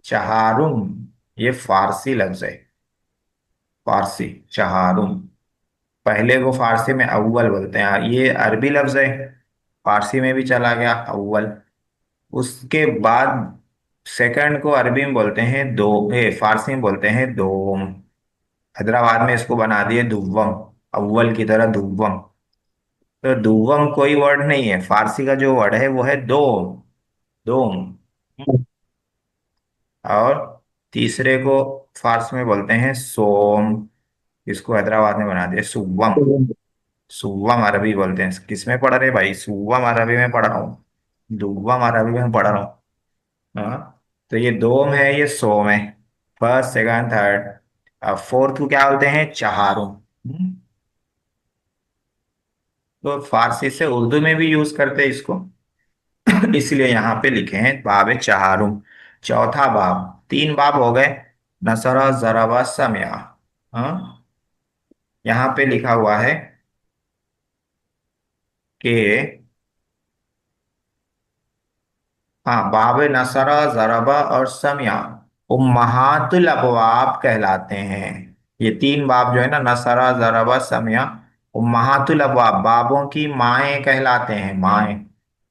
चहारुम ये फारसी लफ्ज है, फारसी चहारुम। पहले को फारसी में अव्वल बोलते हैं, ये अरबी लफ्ज है, फारसी में भी चला गया अव्वल। उसके बाद सेकंड को अरबी में बोलते हैं फारसी में बोलते हैं दोम। हैदराबाद में इसको बना दिए दुव्वम, अव्वल की तरह दुव्वम। तो दुव्वम कोई वर्ड नहीं है, फारसी का जो वर्ड है वो है दोम। दोम। और तीसरे को फारसी में बोलते हैं सोम, इसको हैदराबाद में बना दिया सुवम। सुवम अरबी बोलते हैं। किस में पढ़ रहे भाई? सुवम अरबी में पढ़ रहा हूँ, दुव्वम अरबी में पढ़ रहा हूँ। हाँ, तो ये दोम है, ये सोम है। First second third. अब फोर्थ को क्या बोलते हैं? चहारुम। तो फारसी से उर्दू में भी यूज करते हैं इसको, इसलिए यहाँ पे लिखे हैं बाब चहारुम। चौथा बाब, तीन बाब हो गए, नसरा जराबा समया। हाँ, यहाँ पे लिखा हुआ है कि हाँ, बाब नसरा, जरबा और समिया उम्महातुल अबवाब कहलाते हैं। ये तीन बाब जो है ना, नसरा, जरबा, समिया, उम्महातुल अबवाब, बाबों की माएँ कहलाते हैं, माएँ।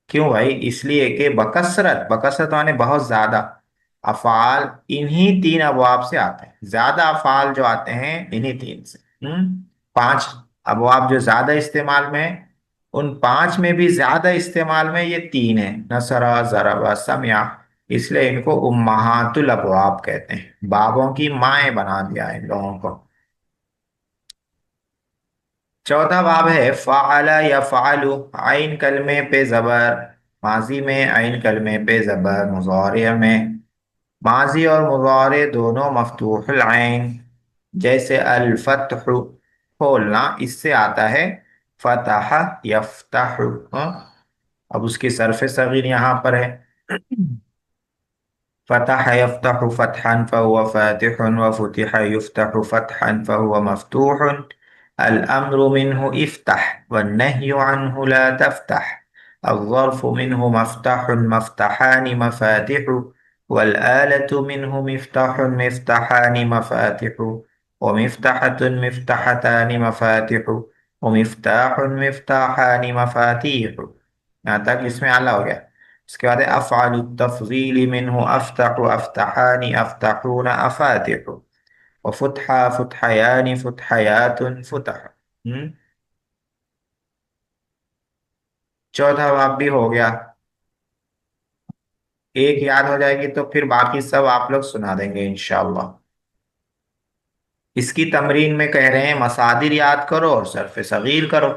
क्यों भाई? इसलिए कि बकसरत, बकसरत माने बहुत ज्यादा, अफाल इन्हीं तीन अबवाब से आते हैं। ज्यादा अफाल जो आते हैं इन्हीं तीन से। पांच अबवाब जो ज्यादा इस्तेमाल में है, उन पांच में भी ज्यादा इस्तेमाल में ये तीन है, नसरा, जरबा, समया। इसलिए इनको उम्महातुल अबवाब कहते हैं, बाबों की माएँ बना दिया है इन लोगों को। चौथा बाब है फ़अला यफ़अलु, आइन कलमे पे जबर, माजी में आइन कलमे पे जबर, मुज़ारे में। माजी और मुज़ारे दोनों मफ्तूहुल आइन, जैसे अल फतहु, खोलना, इससे आता है फतह यफ्तहु। अब उसकी सरफ सगीर यहाँ पर है। فتح يفتح فتحا فهو فاتح، وفتح يفتح فتحا فهو مفتوح. الأمر منه افتح، والنهي عنه لا تفتح. الظرف منه مفتح مفتحان مفاتح، والآلة منه مفتاح مفتاحان مفاتح، ومفتحة مفتحتان مفاتح، ومفتاح مفتاحان مفاتيح. यहाँ तक इसमें आला हो गया। इसके बाद है अफ़अलु तफ़ज़ील मिन्हु अफ़्तहु अफ़्तहानी अफ़्तहून अफ़ातिहु, व फ़ुतहा फ़ुतहयानी फ़ुतहयातुन फ़ुतह। चौथा बाब भी हो गया। एक याद हो जाएगी तो फिर बाकी सब आप लोग सुना देंगे इंशाअल्लाह। इसकी तमरीन में कह रहे हैं मसादिर याद करो और सरफ सगीर करो।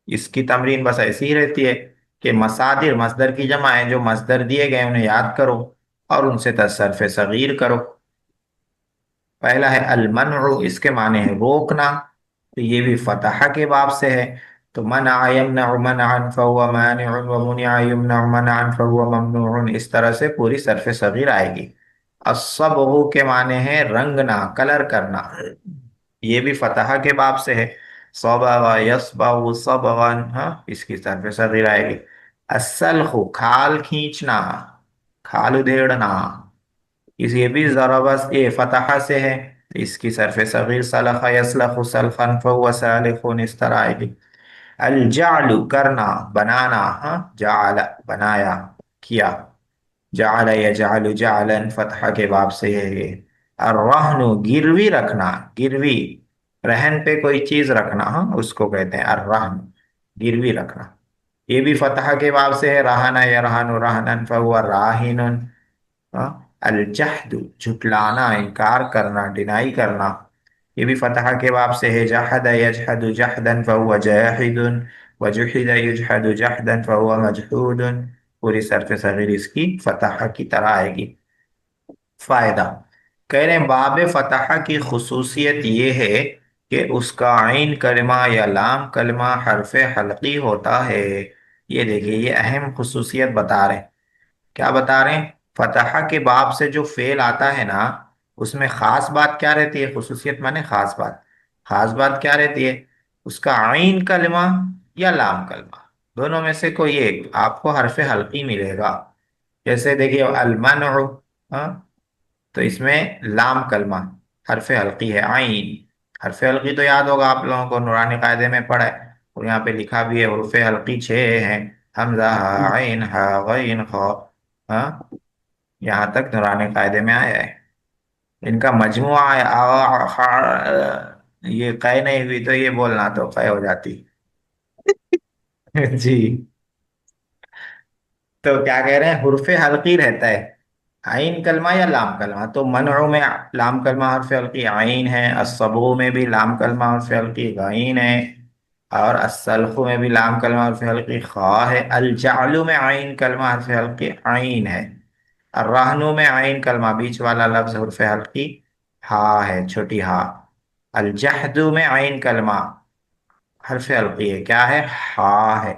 इसकी तमरीन बस ऐसी ही रहती है कि मसादिर मसदर की जमा है, जो मसदर दिए गए उन्हें याद करो और उनसे सरफ सगीर करो। पहला है अलमनु, इसके माने है रोकना, तो ये भी फतह के बाब से है। तो मना यमनउ मनअन फहुव मानिउन, व मुनिअ यमनउ मनअन फहुव ममनूउन, इस तरह से पूरी सरफ सगीर आएगी। अस्सबगु के माने हैं रंगना, कलर करना, ये भी फतह के बाब से है। सबगा यसबगु सबगन, हाँ, इसकी सरफ सगीर आएगी। अस्सलखु खाल खींचना, खाल उधेड़ना, इस ये भी ज़रबस ये फतहा से है, तो इसकी सरफ सगीर सलख यसलखु सलखन फहुव सालिखुन, इस तरह आएगी। अल जालू करना, बनाना, हाँ, जाल बनाया, किया। जाल यजालु जालन, फतहा के बाब से है ये। अर्रहनु गिरवी रखना, गिरवी, रहन पे कोई चीज रखना, हाँ, उसको कहते हैं अर्रहन, गिरवी रखना। ये भी फतहा के बाब से है। रहना यरहनु रहनन फहुव राहिनुन। अल जहदु झुटलाना, इनकार करना, डिनाई करना, ये भी फतह के बाब से है। जहद यजहदु जहदन फहुव जाहिदुन, व जुहिद युजहदु जहदन फहुव मजहूदुन, पूरी सरफ सगीर इसकी फतह की तरह आएगी। फायदा, कह रहे हैं बाब फतह की खुसूसियत ये है कि उसका आइन कलमा या लाम कलमा हरफ हल्की होता है। ये देखिए, ये अहम खुसूसियत बता रहे हैं। क्या बता रहे हैं? फतहा के बाब से जो फेल आता है ना, उसमें खास बात क्या रहती है? खुसूसियत माने खास बात। खास बात क्या रहती है? उसका आइन कलमा या लाम कलमा, दोनों में से कोई एक आपको हरफ हल्की मिलेगा। जैसे देखिए अलमनु, हाँ, तो इसमें लाम कलमा, हरफ हल्की है आइन। हरफ हल्की तो याद होगा आप लोगों को, नूरानी कायदे में पढ़ा है, और यहाँ पे लिखा भी है हुरूफ हल्की 6 हैं। हमजा हा आइन हा गइन खा, हाँ, यहाँ तक नूरानी कायदे में आया है। इनका मजमुआ है ये कै नहीं हुई तो ये बोलना तो कै हो जाती। जी। तो क्या कह रहे हैं? हुर्फ हल्की रहता है आइन कलमा या लाम कलमा। तो मनउ में लाम कलमा हर्फ हल्की आइन है, अस्सबू में भी लाम कलमा हर्फ हल्की गाइन है, और अस्सल्खु में भी लाम कलमा हर्फ हल्की खा है। अल जालू में आइन कलमा हर्फ हल्की आइन है। अर्रहनु में आइन कलमा बीच वाला लफ्ज हुर्फ हल्की हा है, छोटी हा। अल जहदु में आइन कलमा हर्फ हल्की है, क्या है? हा है।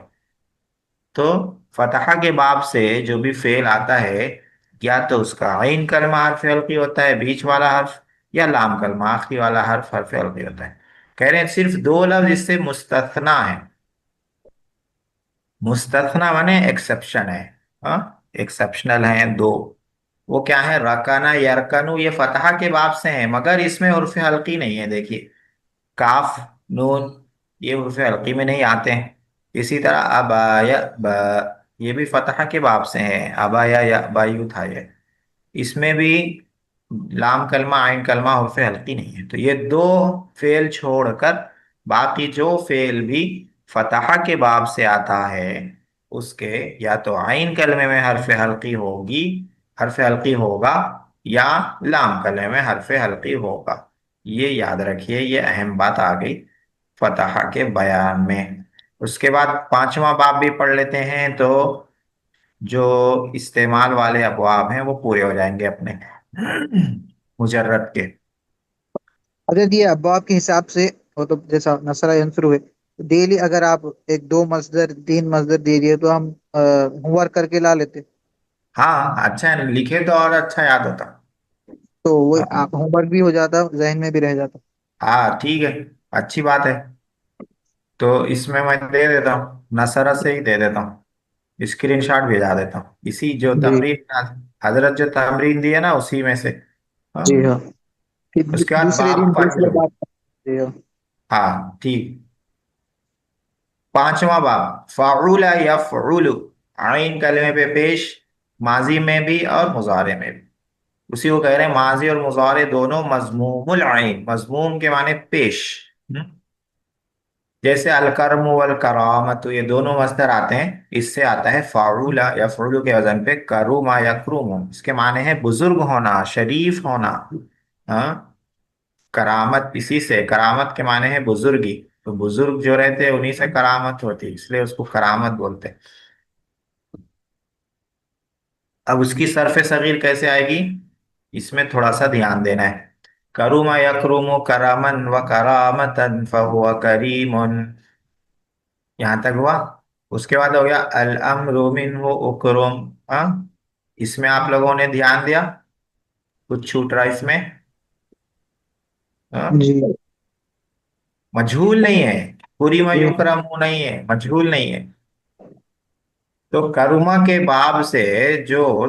तो फतहा के बाब से जो भी फेल आता है, या तो उसका आइन कलमा हर्फ हल्की होता है बीच वाला हर्फ, या लाम कलमा आखिरी वाला हर्फ हर्फ हल्की होता है। कह रहे हैं सिर्फ दो लफ्ज इससे मुस्तथना है। मुस्तथना माने एक्सेप्शन है। हाँ, एक्सेप्शनल है दो। वो क्या है, रकाना यरकनु, ये फतहा के बाब से है, मगर इसमें उर्फ हल्की नहीं है। देखिए, काफ, नून, ये उर्फ हल्की में नहीं आते हैं। इसी तरह अबाया ये भी फतहा के बाब से है, अबाया या बायू था ये। इसमें भी लाम कलमा आइन कलमा उर्फ हल्की नहीं है। तो ये दो फेल छोड़कर बाकी जो फेल भी फतहा के बाब से आता है, उसके या तो आइन कलमे में हर्फ हल्की होगी, हर्फ हल्की होगा, या लाम कलमे में हर्फ हल्की होगा। ये याद रखिए, ये अहम बात आ गई फतहा के बयान में। उसके बाद पांचवा बाब भी पढ़ लेते हैं, तो जो इस्तेमाल वाले अबवाब हैं वो पूरे हो जाएंगे अपने मुजर्रद के। अगर ये अब्वाब के हिसाब से हो तो जैसा नसरा यंसुर हुए, डेली अगर आप एक दो मसदर तीन मसदर दे दिए तो हम होमवर्क करके ला लेते। हाँ, अच्छा है, लिखे तो और अच्छा याद होता। तो वो हाँ, आप होमवर्क भी हो जाता, जहन में भी रह जाता। हाँ, ठीक है, अच्छी बात है। तो इसमें मैं दे देता हूँ, नसरा से ही दे देता हूँ, स्क्रीनशॉट भेजा देता हूँ, इसी जो जी। तमरीन हजरत जो तमरीन दी है ना, उसी में से। हाँ, जी हाँ। कि उसके बाद दूसरे बाप दिन दूसरे पंचम। बात। जी हाँ। हाँ, ठीक। पांचवा बाब, फाउला या फउलु, आइन कलमे पे पेश, माजी में भी और मुजारे में भी। उसी को कह रहे हैं, माजी और मुजारे दोनों मजमूमुल आइन, मजमूम के माने पेश। हम्म? जैसे अल करम वल करामत, ये दोनों मस्दर आते हैं, इससे आता है फाउला या फउलु के वजन पे करुमा या क्रुम। इसके माने हैं बुजुर्ग होना, शरीफ होना। हाँ, करामत इसी से, करामत के माने हैं बुजुर्गी। तो बुजुर्ग जो रहते हैं उन्हीं से करामत होती है, इसलिए उसको करामत बोलते हैं। अब उसकी सरफे सगीर कैसे आएगी, इसमें थोड़ा सा ध्यान देना है। करुमा यकरुमु करमन व करामतन फहुवा करीमुन, यहां तक हुआ। उसके बाद हो गया अल अम्रु मिन्हु उकरुम। हाँ, इसमें आप लोगों ने ध्यान दिया, कुछ छूट रहा इसमें। हाँ? जी। मजहूल नहीं है, पूरी जी। मयुकरमु नहीं है, मजहूल नहीं है। तो करुमा के बाब से जो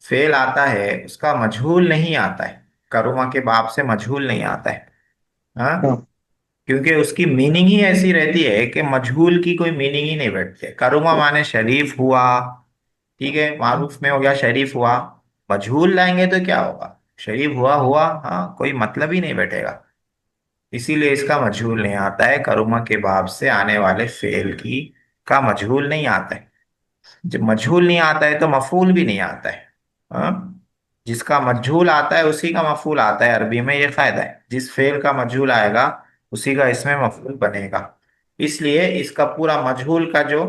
फेल आता है उसका मजहूल नहीं आता है। करुमा के बाब से मजहूल नहीं आता है। हाँ, हाँ। क्योंकि उसकी मीनिंग ही ऐसी रहती है कि मजहूल की कोई मीनिंग ही नहीं बैठती है। करुमा माने शरीफ हुआ, ठीक है, मारूफ में हो गया शरीफ हुआ। मजहूल लाएंगे तो क्या होगा, शरीफ हुआ हुआ, हाँ, कोई मतलब ही नहीं बैठेगा। इसीलिए इसका मजहूल नहीं आता है, करुमा के बाब से आने वाले फेल की का मजहूल नहीं आता है। जब मजहूल नहीं आता है तो मफूल भी नहीं आता है। हाँ? जिसका मजहूल आता है उसी का मफूल आता है, अरबी में ये फायदा है, जिस फेल का मजहूल आएगा उसी का इसमें मफूल बनेगा। इसलिए इसका पूरा मजहूल का जो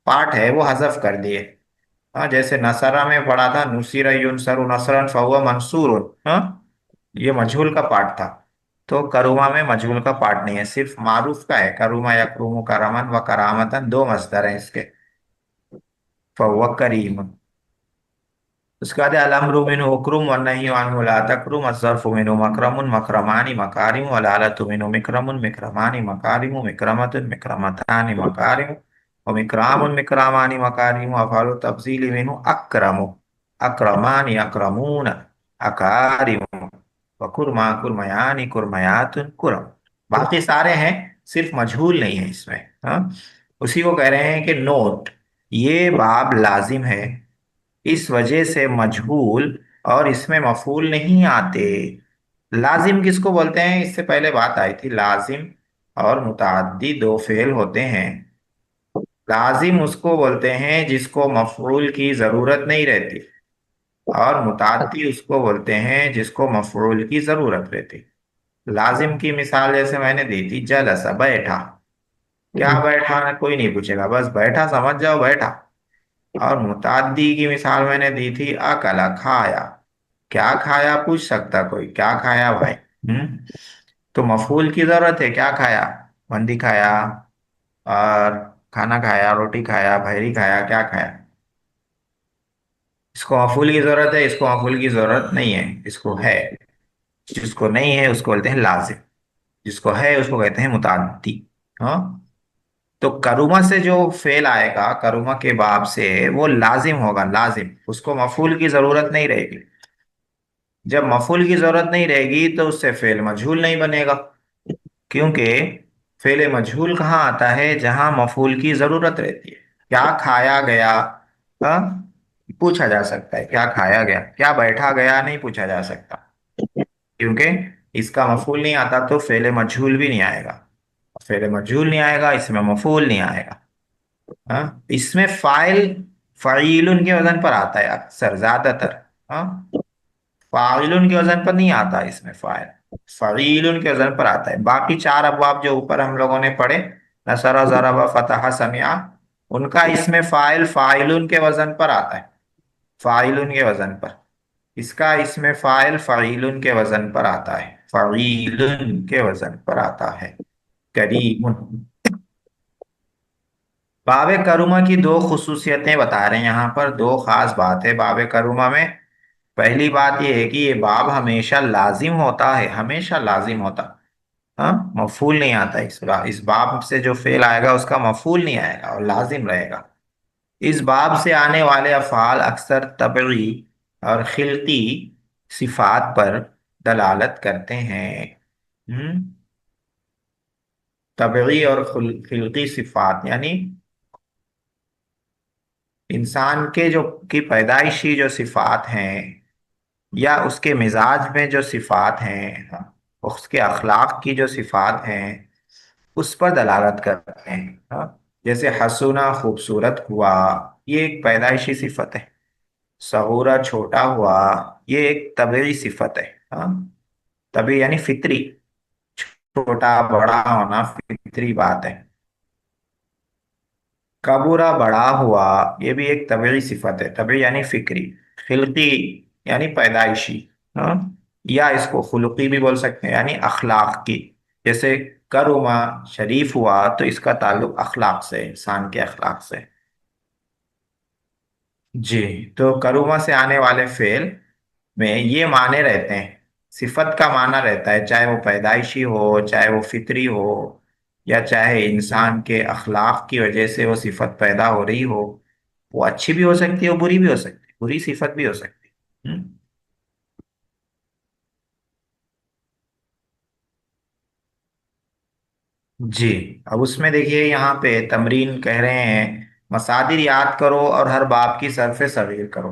पार्ट है वो हजफ कर दिए। हाँ, जैसे नसरा में पढ़ा था, नुसीरा युनसरु नसरन फहुवा मंसूरुन। हाँ, ये मजहूल का पार्ट था। तो करुमा में मजहूल का पार्ट नहीं है, सिर्फ मारूफ का है। करुमा यकरुमु करमन व करामतन, दो मस्दर हैं इसके। फहुवा करीम। उसके बाद अलअम्रु मिन्हु उक्रुम वन्नही अन्हु ला तकरुम, अस्सर्फु मिन्हु मकरमुन मकरमानि मकारिम, वलालतु मिन्हु मिकरमुन मिकरमानि मकारिम, मिकरमतुन मिकरमतानि मकारिम, वमिकरामुन मिकरामानि मकारिम, अफअलु तफजीली मिन्हु अक्रमु अक्रमानि अक्रमून अकारिम, वकुरमा कुरमयानि कुरमयातुन कुरम। बाकी सारे हैं, सिर्फ मजहूल नहीं है इसमें। हाँ, उसी को कह रहे हैं कि नोट, ये बाब लाजिम है, इस वजह से मजहूल और इसमें मफूल नहीं आते। लाजिम किसको बोलते हैं, इससे पहले बात आई थी, लाजिम और मुतअद्दी दो फेल होते हैं। लाजिम उसको बोलते हैं जिसको मफूल की जरूरत नहीं रहती, और मुतअद्दी उसको बोलते हैं जिसको मफूल की जरूरत रहती। लाजिम की मिसाल जैसे मैंने दी थी, जलसा, बैठा। क्या बैठा, ना कोई नहीं पूछेगा, बस बैठा समझ जाओ, बैठा। और मुताद्दी की मिसाल मैंने दी थी, अकला, खाया। क्या खाया पूछ सकता कोई, क्या खाया भाई। हम्म? तो मफूल की जरूरत है, क्या खाया, मंदी खाया, और खाना खाया, रोटी खाया, भैरी खाया, क्या खाया। इसको मफूल की जरूरत है, इसको मफूल की जरूरत नहीं है, इसको है। जिसको नहीं है उसको बोलते हैं लाजिम, जिसको है उसको कहते हैं मुताद्दी। हाँ, तो करुमा से जो फेल आएगा, करुमा के बाब से, वो लाजिम होगा, लाजिम, उसको मफूल की जरूरत नहीं रहेगी। जब मफूल की जरूरत नहीं रहेगी तो उससे फेल मजहूल नहीं बनेगा, क्योंकि फेल मजहूल कहाँ आता है, जहां मफूल की जरूरत रहती है। क्या खाया गया, हाँ, पूछा जा सकता है क्या खाया गया, क्या बैठा गया नहीं पूछा जा सकता, क्योंकि इसका मफूल नहीं आता, तो फेले मजहूल भी नहीं आएगा। फेले मजहूल नहीं आएगा, इसमें मफूल नहीं आएगा। हाँ, इसमें फाइल फ़ाइलुन के वजन पर आता है अक्सर, ज्यादातर। हाँ, फ़ाइलुन के वजन पर नहीं आता इसमें फाइल, फ़ाइलुन के वजन पर आता है। बाकी चार अबवाब जो ऊपर हम लोगों ने पढ़े, नसरा, ज़रबा, फतहा, समिया, उनका इसमें फाइल फ़ाइलुन के वजन पर आता है, फ़ाइलुन के वजन पर। इसका इसमें फाइल फ़ाइलुन के वजन पर आता है, फ़ाइलुन के वजन पर आता है। करीमुन। बाब करुमा की दो खुसूसियतें बता रहे हैं यहाँ पर, दो खास बात है बाब करुमा में। पहली बात यह है कि ये बाब हमेशा लाजिम होता है, हमेशा लाजिम होता। हाँ, मफूल नहीं आता इस बाब से जो फेल आएगा उसका मफूल नहीं आएगा और लाजिम रहेगा। इस बाब से आने वाले अफ़ाल अक्सर तबई और खिलकी सिफात पर दलालत करते हैं। हम्म, तबई और खिलकी सिफात यानी इंसान के जो की पैदाइशी जो सिफात हैं, या उसके मिजाज में जो सिफात हैं, उसके अखलाक की जो सिफात हैं, उस पर दलालत करते हैं। हाँ, जैसे हसूना, खूबसूरत हुआ, ये एक पैदाइशी सिफत है। सगूरा, छोटा हुआ, ये एक तबीई सिफत है। हाँ, तभी यानी फितरी, छोटा बड़ा होना फितरी बात है। कबूरा, बड़ा हुआ, ये भी एक तबीई सिफत है, तबी यानी फिक्री। खिलकी यानी पैदाइशी। हाँ, या इसको खुलकी भी बोल सकते हैं, यानी अखलाक की। जैसे करुमा, शरीफ हुआ, तो इसका ताल्लुक अखलाक से, इंसान के अखलाक से। जी, तो करुमा से आने वाले फेल में ये माने रहते हैं, सिफत का माना रहता है, चाहे वो पैदाइशी हो, चाहे वो फितरी हो, या चाहे इंसान के अखलाक की वजह से वो सिफत पैदा हो रही हो। वो अच्छी भी हो सकती है और बुरी भी हो सकती है, बुरी सिफत भी हो सकती है। जी, अब उसमें देखिए यहाँ पे तमरीन कह रहे हैं, मसादिर याद करो और हर बाब की सरफे सगीर करो।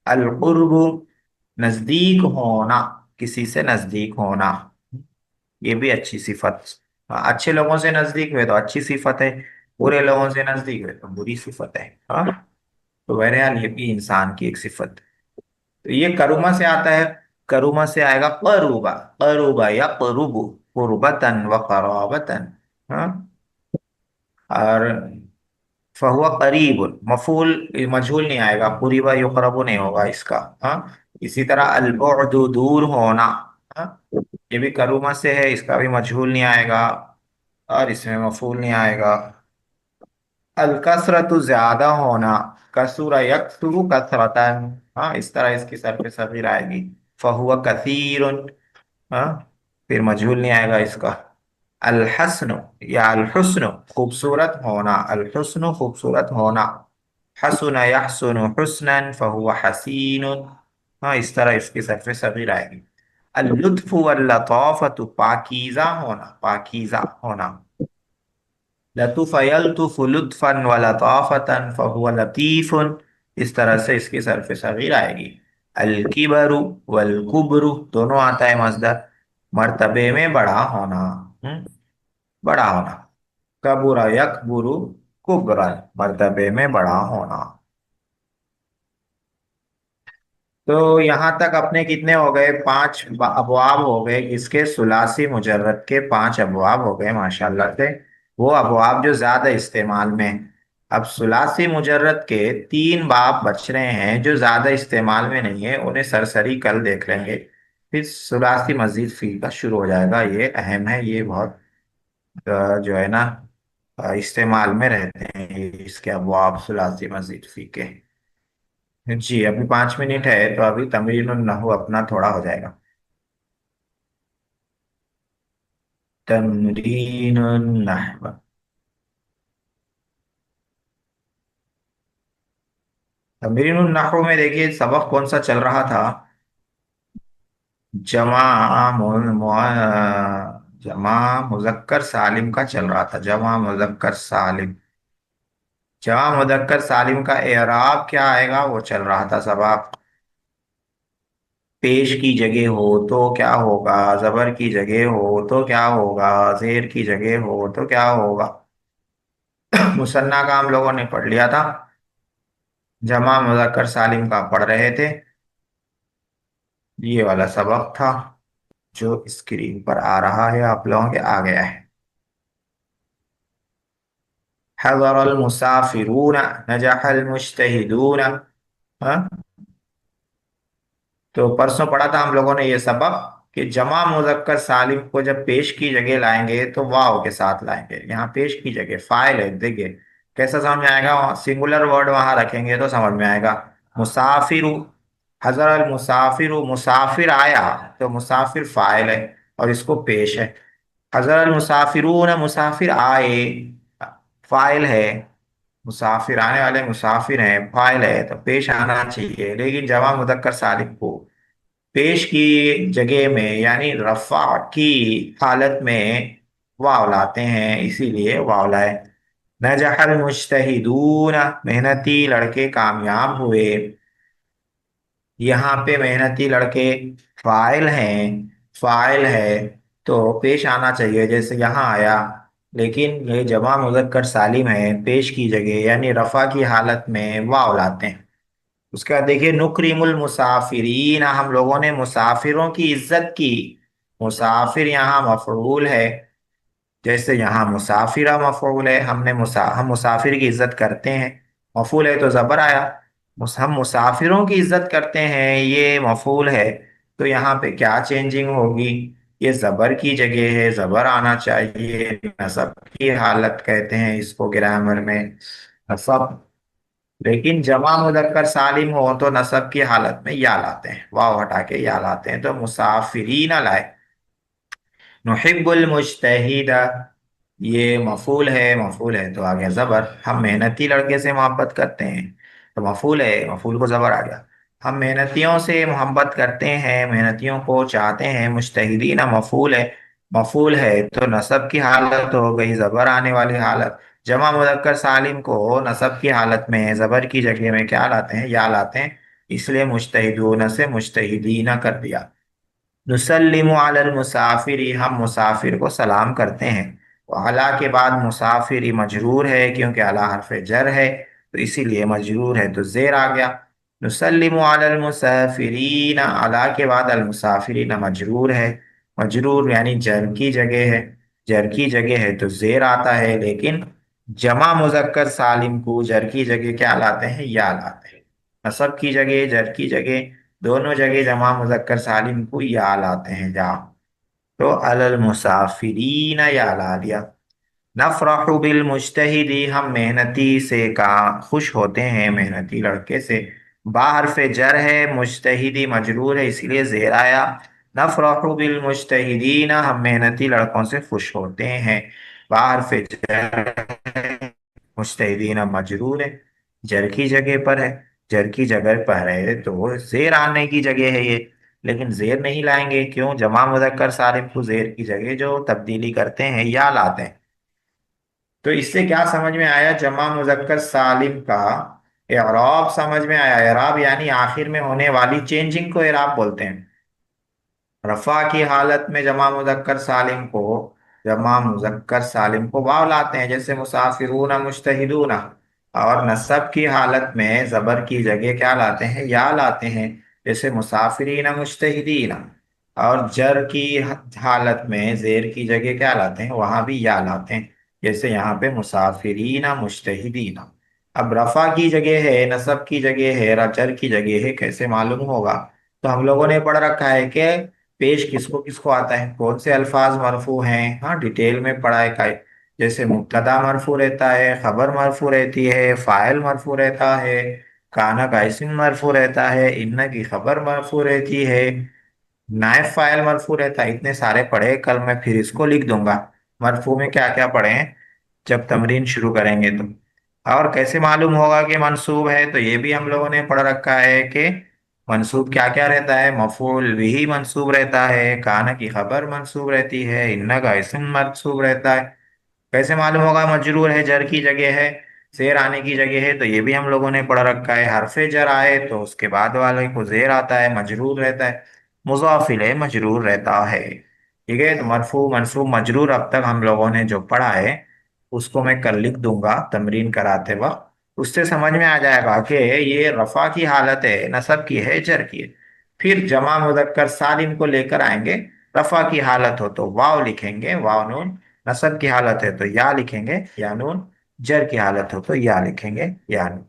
अल कुर्बु, नजदीक होना, किसी से नजदीक होना, ये भी अच्छी सिफत। हाँ, अच्छे लोगों से नजदीक हुए तो अच्छी सिफत है, बुरे लोगों से नजदीक हुए तो बुरी सिफत है। हाँ, तो बहरहाल ये भी इंसान की एक सिफत। तो ये करुमा से आता है, करुमा से आएगा करूबा, करूबा या करूबु, कुर्बतन व कराबतन। हाँ, और फहुआ करीब, मफूल मजहूल नहीं आएगा, कुरीबा युकरबु नहीं होगा इसका। हाँ, इसी तरह अलबुअदु, दूर होना। हाँ, ये भी करूमा से है, इसका भी मजहूल नहीं आएगा और इसमें मफूल नहीं आएगा। अल कसरतु, ज्यादा होना, कसुरा यकसुरु कसरतन। हाँ, इस तरह इसकी सरफ सगीर आएगी। फहुआ कसीरुन। हाँ, फिर मजहूल नहीं आएगा इसका। अल हस्नु या अल हुस्नु, खूबसूरत होना, अल हुस्नु, खूबसूरत होना। हसुन यहसुनु हुस्नन फहुआ हसीनुन। हाँ, इस तरह इसकी सरफ सगीर आएगी। अल लुत्फु वल लताफतु, पाकीज़ा होना, पाकीज़ा होना। लतुफ़ यल्तुफ़ु लुत्फ़न व लताफ़तन फ़हुव लतीफ़ुन। इस तरह से इसकी सरफ़ सग़ीर आएगी। अल किबरु वल कुब्रु, दोनों आता है मज़दर, मर्तबे में बड़ा होना। हम्म, बड़ा होना। कबुरा यकबुरु कुबरन, मर्तबे में बड़ा होना। तो यहाँ तक अपने कितने हो गए, पांच अबवाब हो गए, इसके सुलासी मुजर्रद के पांच अबवाब हो गए माशाल्लाह से। वो अबवाब जो ज्यादा इस्तेमाल में हैं। अब सुलासी मुजर्रद के तीन बाब बच रहे हैं जो ज्यादा इस्तेमाल में नहीं है, उन्हें सरसरी कल देख लेंगे। फिर सुलासी मजीद फी का शुरू हो जाएगा, ये अहम है, ये बहुत जो है ना, इस्तेमाल में रहते हैं इसके अबवाब, सुलासी मजीद फी के। जी, अभी 5 मिनट है, तो अभी तमरीन नहू अपना थोड़ा हो जाएगा। तमरीन नहव। तमरीनुन नहव में देखिए सबक कौन सा चल रहा था। जमा जमा मुजक्कर सालिम का चल रहा था। जमा मुजक्कर सालिम। जमा मुजक्कर सालिम का एराब क्या आएगा वो चल रहा था सबक। पेश की जगह हो तो क्या होगा, जबर की जगह हो तो क्या होगा, जेर की जगह हो तो क्या होगा। मुसन्ना का हम लोगों ने पढ़ लिया था। जमा मुजक्कर सालिम का पढ़ रहे थे। ये वाला सबक था जो स्क्रीन पर आ रहा है, आप लोगों के आ गया है। हज़रल मुसाफिरून, नजहल मुज्तहिदून। हाँ, तो परसों पढ़ा था हम लोगों ने ये सबक कि जमा मुजक्कर सालिम को जब पेश की जगह लाएंगे तो वाव के साथ लाएंगे। यहाँ पेश की जगह फाइल है, देखिए कैसा समझ में आएगा। सिंगुलर वर्ड वहां रखेंगे तो समझ में आएगा। मुसाफिर, हजर मुसाफिर, मुसाफिर आया तो मुसाफिर फाइल है और इसको पेश है। हजर मुसाफिरून, मुसाफिर आए फाइल है। मुसाफिर आने वाले मुसाफिर हैं, फाइल है तो पेश आना चाहिए। लेकिन जमा मुजक्कर सालिम को पेश की जगह में यानी रफा की हालत में वाव लाते हैं, इसीलिए वाव लाए। नजहल मुज्तहिदून, मेहनती लड़के कामयाब हुए। यहाँ पे मेहनती लड़के फाइल हैं, फाइल है तो पेश आना चाहिए जैसे यहाँ आया। लेकिन ये जमा मुजक्कर सालिम है, पेश की जगह यानी रफा की हालत में वाव लाते हैं। उसके बाद देखिए नुकरीमुल मुसाफिरीन, हम लोगों ने मुसाफिरों की इज्जत की। मुसाफिर यहाँ मफरूल है, जैसे यहाँ मुसाफिरा मफूल है। हम मुसाफिर की इज्जत करते हैं, मफूल है तो जबर आया। हम मुसाफिरों की इज्जत करते हैं, ये मफूल है। तो यहाँ पे क्या चेंजिंग होगी, ये जबर की जगह है, जबर आना चाहिए। नसब की हालत कहते हैं इसको ग्रामर में, नसब। लेकिन जमा मुजक्कर सालिम हो तो नसब की हालत में या लाते हैं, वाव हटा के या लाते हैं। तो मुसाफिरीन लाए। नुहिब्बुल मुज्तहिदा, ये मफूल है तो आ गया जबर। हम मेहनती लड़के से मोहब्बत करते हैं तो मफूल है, मफूल को जबर आ गया। हम मेहनतियों से मोहब्बत करते हैं, मेहनतियों को चाहते हैं। मुज्तहिदीन मफूल है, मफूल है तो नसब की हालत हो गई, जबर आने वाली हालत। जमा मुजक्कर सालिम को नसब की हालत में जबर की जगह में क्या लाते हैं, या लाते हैं। इसलिए मुज्तहिदून से मुज्तहिदीना कर दिया। नुसल्लिमु अलल मुसाफिरी, हम मुसाफिर को सलाम करते हैं। तो अला के बाद मुसाफिरी मजरूर है क्योंकि अला हरफ जर है, तो इसीलिए मजरूर है तो जेर आ गया। नुसल्लिमु अलल मुसाफिरीन, अला के बाद अल मुसाफिरीन मजरूर है। मजरूर यानी जर की जगह है, जर की जगह है तो जेर आता है। लेकिन जमा मुजक्कर सालिम को जर की जगह क्या लाते हैं, या लाते हैं। नसब की जगह, जर की जगह, दोनों जगह जमा मुजक्कर सालिम को या लाते हैं, या। तो अलल मुसाफिरीन या ला दिया। नफरहु बिल मुज्तहिदी, हम मेहनती से का खुश होते हैं, मेहनती लड़के से। बाहर पे जर है, मुज्तहिदी मजरूर है इसलिए जेर आया। नफरहु बिल मुज्तहिदीन, हम मेहनती लड़कों से खुश होते हैं। बाहर पे जर, मुज्तहिदीन मजरूर है, जर की जगह पर है। जर की जगह पर है तो जेर आने की जगह है ये। लेकिन जेर नहीं लाएंगे, क्यों, जमा मुजक्कर सालिम को जेर की जगह जो तब्दीली करते हैं या लाते हैं। तो इससे क्या समझ में आया, जमा मुजक्कर सालिम का एराब समझ में आया। एराब यानी आखिर में होने वाली चेंजिंग को एराब बोलते हैं। रफा की हालत में जमा मुजक्कर सालिम को वाव लाते हैं, जैसे मुसाफिरून मुज्तहिदून। और नसब की हालत में जबर की जगह क्या लाते हैं, या लाते हैं, जैसे मुसाफिरीन मुज्तहिदीन। और जर की हालत में जेर की जगह क्या लाते हैं, वहां भी या लाते हैं, जैसे यहाँ पे मुसाफिरीन मुज्तहिदीन। अब रफा की जगह है, नसब की जगह है, जर की जगह है, कैसे मालूम होगा। तो हम लोगों ने पढ़ रखा है कि पेश किसको किसको आता है, कौन से अल्फाज मरफू हैं, हाँ डिटेल में पढ़ा है का। जैसे मुब्तदा मरफू रहता है, खबर मरफू रहती है, फाइल मरफू रहता है, काना का इस्म मरफू रहता है, इन्ना की खबर मरफू रहती है, नायब फाइल मरफू रहता है। इतने सारे पढ़े, कल मैं फिर इसको लिख दूंगा मरफू में क्या क्या पढ़े हैं जब तमरीन शुरू करेंगे तो। और कैसे मालूम होगा कि मंसूब है, तो ये भी हम लोगों ने पढ़ रखा है कि मंसूब क्या क्या रहता है। मफूल बिही मंसूब रहता है, कान की खबर मंसूब रहती है, इन्न का इस्म मंसूब रहता है। कैसे मालूम होगा मजरूर है, जर की जगह है, जेर आने की जगह है, तो ये भी हम लोगों ने पढ़ रखा है। हरफे जर आए तो उसके बाद वाले को जेर आता है, मजरूर रहता है। मुजाफ इलैह मजरूर रहता है। ठीक है, तो मरफू मनसूब मजरूर अब तक हम लोगों ने जो पढ़ा है उसको मैं कल लिख दूंगा तमरीन कराते वक्त। उससे समझ में आ जाएगा कि ये रफा की हालत है, नसब की है, जर की है। फिर जमा मुदक्कर सालिम को लेकर आएंगे। रफा की हालत हो तो वाव लिखेंगे, वाव नून। नसब की हालत है तो या लिखेंगे, या नून। जर की हालत हो तो या लिखेंगे, या नून।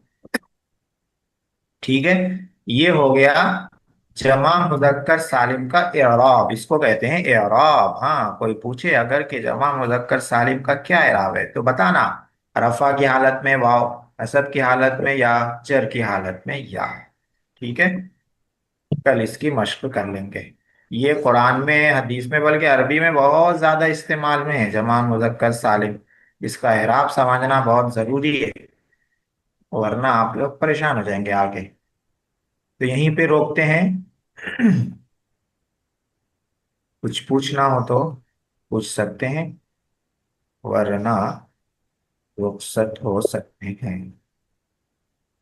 ठीक है, ये हो गया जमा मुजक्कर सालिम का इराब। इसको कहते हैं इराब। हाँ, कोई पूछे अगर कि जमा मुजक्कर सालिम का क्या इराब है तो बताना। रफा की हालत में वाव, नसब की हालत में या, जर की हालत में या। ठीक है, कल इसकी मश्क कर लेंगे। ये कुरान में, हदीस में, बल्कि अरबी में बहुत ज्यादा इस्तेमाल में है जमा मुजक्कर सालिम। इसका इराब समझना बहुत जरूरी है, वरना आप लोग परेशान हो जाएंगे आगे। तो यहीं पे रोकते हैं। कुछ पूछना हो तो पूछ सकते हैं, वरना रुखसत हो सकते हैं।